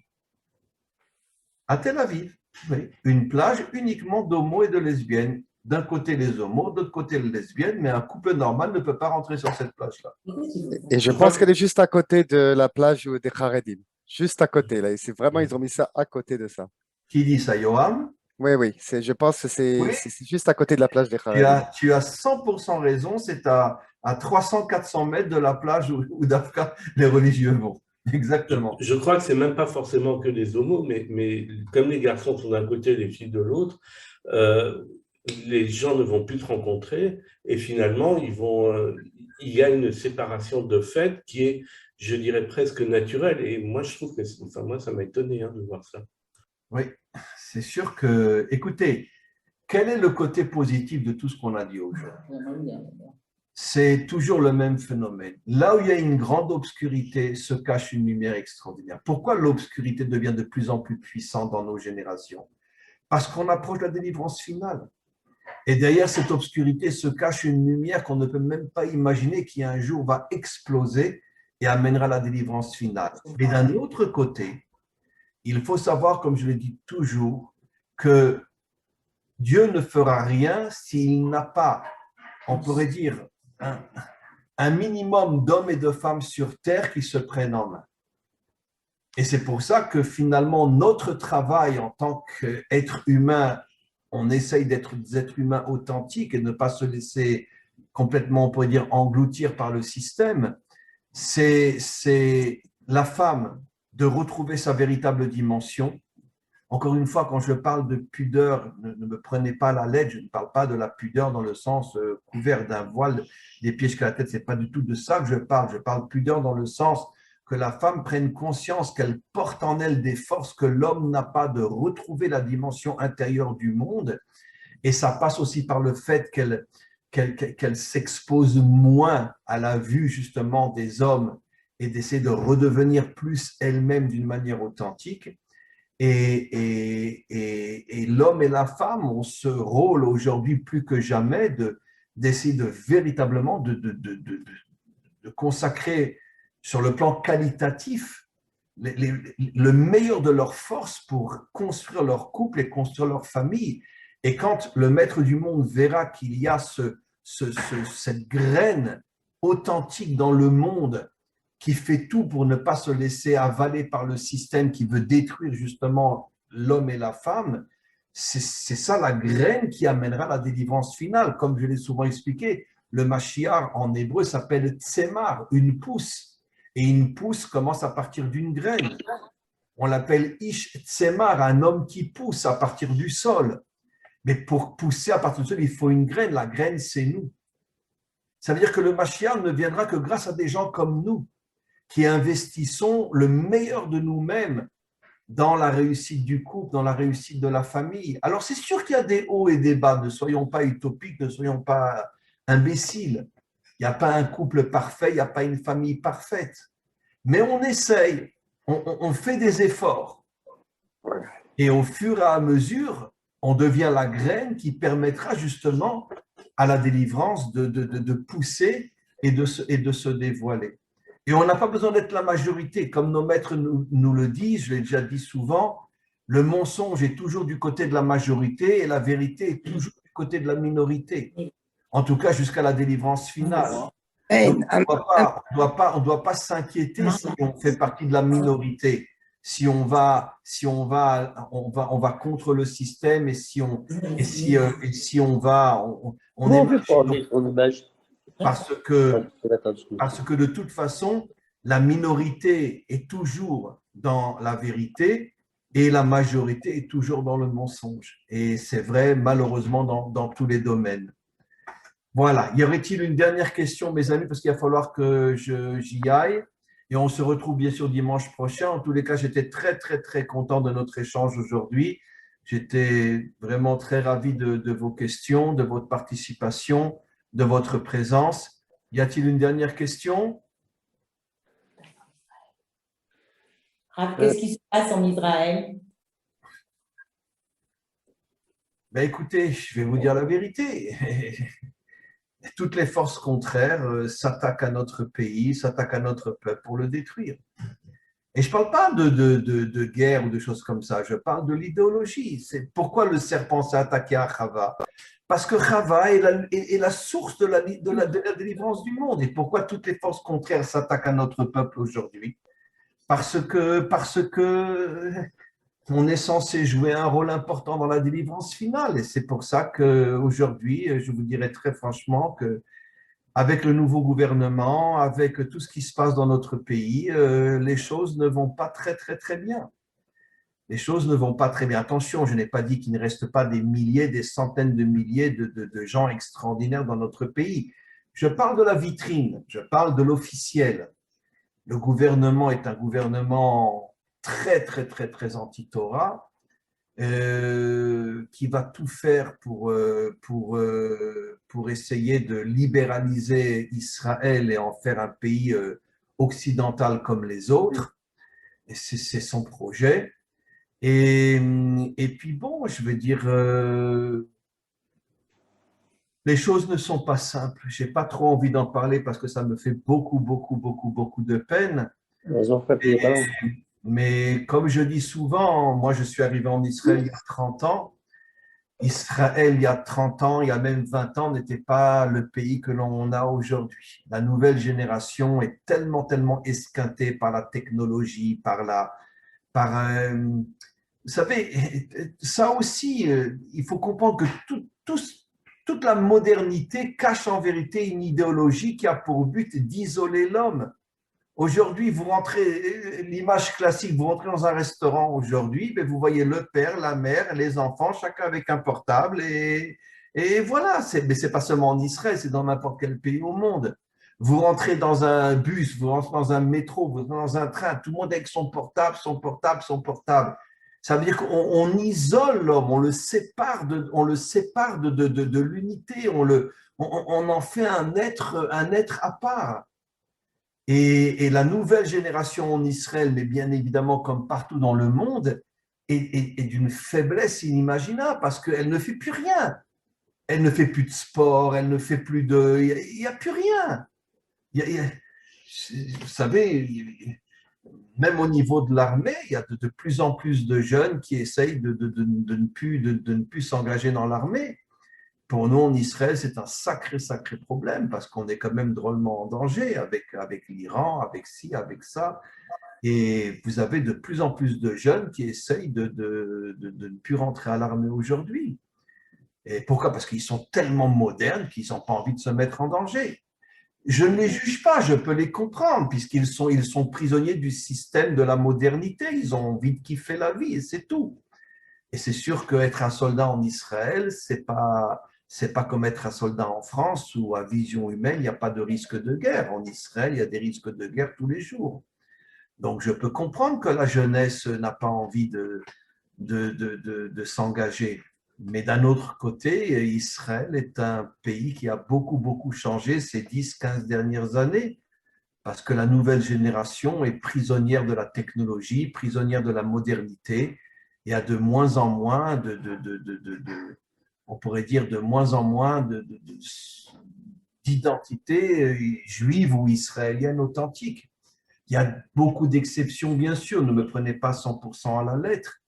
À Tel Aviv, oui, une plage uniquement d'homos et de lesbiennes. D'un côté les homos, de l'autre côté les lesbiennes, mais un couple normal ne peut pas rentrer sur cette plage-là. Et je pense qu'elle est juste à côté de la plage des Haredim. Juste à côté, là. C'est vraiment, ils ont mis ça à côté de ça. Qui dit ça, Yoram? Oui, je pense que c'est juste à côté de la plage des Haredim. Tu as 100% raison, c'est à 300-400 mètres de la plage où d'Afka, les religieux vont. Exactement. Je crois que ce n'est même pas forcément que les homos, mais comme les garçons sont d'un côté et les filles de l'autre, les gens ne vont plus te rencontrer et finalement, il y a une séparation de fait qui est, je dirais, presque naturelle. Et moi, je trouve que, enfin, moi, ça m'a étonné de voir ça. Oui, c'est sûr que, écoutez, quel est le côté positif de tout ce qu'on a dit aujourd'hui? C'est toujours le même phénomène. Là où il y a une grande obscurité, se cache une lumière extraordinaire. Pourquoi l'obscurité devient de plus en plus puissante dans nos générations? Parce qu'on approche de la délivrance finale. Et derrière cette obscurité se cache une lumière qu'on ne peut même pas imaginer qui un jour va exploser et amènera la délivrance finale. Mais d'un autre côté, il faut savoir, comme je le dis toujours, que Dieu ne fera rien s'il n'a pas, on pourrait dire, un minimum d'hommes et de femmes sur terre qui se prennent en main. Et c'est pour ça que finalement, notre travail en tant qu'être humain, on essaye d'être des êtres humains authentiques et ne pas se laisser complètement, on pourrait dire, engloutir par le système. C'est la femme de retrouver sa véritable dimension. Encore une fois, quand je parle de pudeur, ne me prenez pas la lettre, je ne parle pas de la pudeur dans le sens couvert d'un voile des pieds jusqu'à la tête, ce n'est pas du tout de ça que je parle de pudeur dans le sens que la femme prenne conscience qu'elle porte en elle des forces que l'homme n'a pas, de retrouver la dimension intérieure du monde, et ça passe aussi par le fait qu'elle s'expose moins à la vue justement des hommes et d'essayer de redevenir plus elle-même d'une manière authentique. Et l'homme et la femme ont ce rôle aujourd'hui plus que jamais d'essayer de véritablement de consacrer sur le plan qualitatif le meilleur de leurs forces pour construire leur couple et construire leur famille. Et quand le maître du monde verra qu'il y a cette graine authentique dans le monde qui fait tout pour ne pas se laisser avaler par le système qui veut détruire justement l'homme et la femme, c'est ça la graine qui amènera la délivrance finale. Comme je l'ai souvent expliqué, le Mashiach en hébreu s'appelle Tsemar, une pousse. Et une pousse commence à partir d'une graine. On l'appelle Ish Tsemar, un homme qui pousse à partir du sol. Mais pour pousser à partir du sol, il faut une graine. La graine, c'est nous. Ça veut dire que le Mashiach ne viendra que grâce à des gens comme nous, qui investissons le meilleur de nous-mêmes dans la réussite du couple, dans la réussite de la famille. Alors, c'est sûr qu'il y a des hauts et des bas, ne soyons pas utopiques, ne soyons pas imbéciles. Il n'y a pas un couple parfait, il n'y a pas une famille parfaite. Mais on essaye, on fait des efforts. Et au fur et à mesure, on devient la graine qui permettra justement à la délivrance de pousser et de se dévoiler. Et on n'a pas besoin d'être la majorité. Comme nos maîtres nous le disent, je l'ai déjà dit souvent, le mensonge est toujours du côté de la majorité et la vérité est toujours du côté de la minorité. En tout cas, jusqu'à la délivrance finale. Donc, on ne doit pas s'inquiéter si on fait partie de la minorité, si on va contre le système et si on est parce que de toute façon, la minorité est toujours dans la vérité et la majorité est toujours dans le mensonge. Et c'est vrai, malheureusement, dans tous les domaines. Voilà. Y aurait-il une dernière question, mes amis, parce qu'il va falloir que j'y aille. Et on se retrouve bien sûr dimanche prochain. En tous les cas, j'étais très, très, très content de notre échange aujourd'hui. J'étais vraiment très ravi de vos questions, de votre participation, de votre présence. Y a-t-il une dernière question? Qu'est-ce qui se passe en Israël? Ben écoutez, je vais vous dire la vérité. Toutes les forces contraires s'attaquent à notre pays, s'attaquent à notre peuple pour le détruire. Et je ne parle pas de guerre ou de choses comme ça, je parle de l'idéologie. C'est pourquoi le serpent s'est attaqué à Chava. Parce que Chava est la source de la délivrance du monde. Et pourquoi toutes les forces contraires s'attaquent à notre peuple aujourd'hui? Parce que on est censé jouer un rôle important dans la délivrance finale. Et c'est pour ça qu'aujourd'hui, je vous dirais très franchement qu'avec le nouveau gouvernement, avec tout ce qui se passe dans notre pays, les choses ne vont pas très, très, très bien. les choses ne vont pas très bien. Attention, je n'ai pas dit qu'il ne reste pas des milliers, des centaines de milliers de gens extraordinaires dans notre pays. Je parle de la vitrine, je parle de l'officiel. Le gouvernement est un gouvernement très, très, très, très anti-Torah, qui va tout faire pour essayer de libéraliser Israël et en faire un pays occidental comme les autres. Et c'est son projet. Et puis bon, je veux dire, les choses ne sont pas simples. Je n'ai pas trop envie d'en parler parce que ça me fait beaucoup, beaucoup, beaucoup, beaucoup de peine. Mais comme je dis souvent, moi je suis arrivé en Israël il y a 30 ans. Israël, il y a 30 ans, il y a même 20 ans, n'était pas le pays que l'on a aujourd'hui. La nouvelle génération est tellement, tellement esquintée par la technologie, vous savez, ça aussi, il faut comprendre que toute la modernité cache en vérité une idéologie qui a pour but d'isoler l'homme. Aujourd'hui, vous rentrez, l'image classique, vous rentrez dans un restaurant aujourd'hui, mais vous voyez le père, la mère, les enfants, chacun avec un portable, et voilà. Mais ce n'est pas seulement en Israël, c'est dans n'importe quel pays au monde. Vous rentrez dans un bus, vous rentrez dans un métro, vous rentrez dans un train, tout le monde avec son portable, son portable, son portable. Ça veut dire qu'on isole l'homme, on le sépare de l'unité, on en fait un être à part. Et la nouvelle génération en Israël, mais bien évidemment comme partout dans le monde, est d'une faiblesse inimaginable parce qu'elle ne fait plus rien. Elle ne fait plus de sport, elle ne fait plus de... Il n'y a plus rien. Vous savez, même au niveau de l'armée, il y a de plus en plus de jeunes qui essayent de ne plus s'engager dans l'armée. Pour nous, en Israël, c'est un sacré, sacré problème parce qu'on est quand même drôlement en danger avec l'Iran, avec ci, avec ça. Et vous avez de plus en plus de jeunes qui essayent de ne plus rentrer à l'armée aujourd'hui. Et pourquoi? Parce qu'ils sont tellement modernes qu'ils n'ont pas envie de se mettre en danger. Je ne les juge pas, je peux les comprendre, puisqu'ils sont prisonniers du système de la modernité. Ils ont envie de kiffer la vie et c'est tout. Et c'est sûr qu'être un soldat en Israël, c'est pas comme être un soldat en France où à vision humaine, il n'y a pas de risque de guerre. En Israël, il y a des risques de guerre tous les jours. Donc, je peux comprendre que la jeunesse n'a pas envie de s'engager. Mais d'un autre côté, Israël est un pays qui a beaucoup, beaucoup changé ces 10-15 dernières années parce que la nouvelle génération est prisonnière de la technologie, prisonnière de la modernité et a de moins en moins on pourrait dire de moins en moins d'identité juive ou israélienne authentique. Il y a beaucoup d'exceptions, bien sûr, ne me prenez pas 100% à la lettre,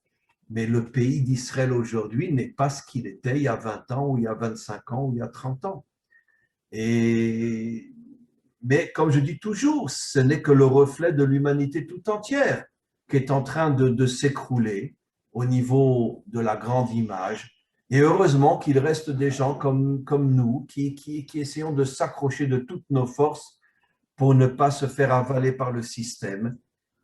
mais le pays d'Israël aujourd'hui n'est pas ce qu'il était il y a 20 ans, ou il y a 25 ans, ou il y a 30 ans. Mais comme je dis toujours, ce n'est que le reflet de l'humanité tout entière qui est en train de s'écrouler au niveau de la grande image. Et heureusement qu'il reste des gens comme nous qui essayons de s'accrocher de toutes nos forces pour ne pas se faire avaler par le système.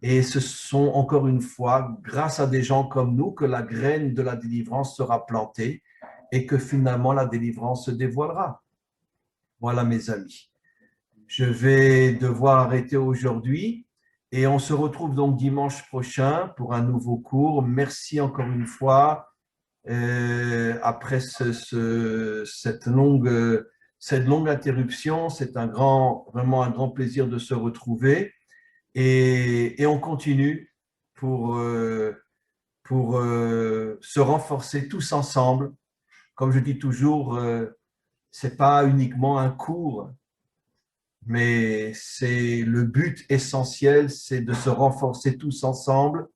Et ce sont encore une fois grâce à des gens comme nous que la graine de la délivrance sera plantée et que finalement la délivrance se dévoilera. Voilà mes amis. Je vais devoir arrêter aujourd'hui et on se retrouve donc dimanche prochain pour un nouveau cours. Merci encore une fois. Après cette longue interruption, c'est vraiment un grand plaisir de se retrouver et on continue pour se renforcer tous ensemble. Comme je dis toujours, ce n'est pas uniquement un cours, mais c'est le but essentiel, c'est de se renforcer tous ensemble,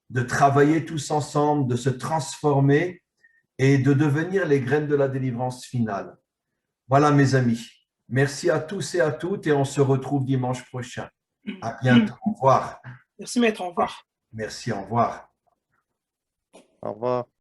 de travailler tous ensemble, de se transformer et de devenir les graines de la délivrance finale. Voilà mes amis. Merci à tous et à toutes et on se retrouve dimanche prochain. À bientôt. Au revoir. Merci maître, au revoir. Merci, au revoir. Au revoir.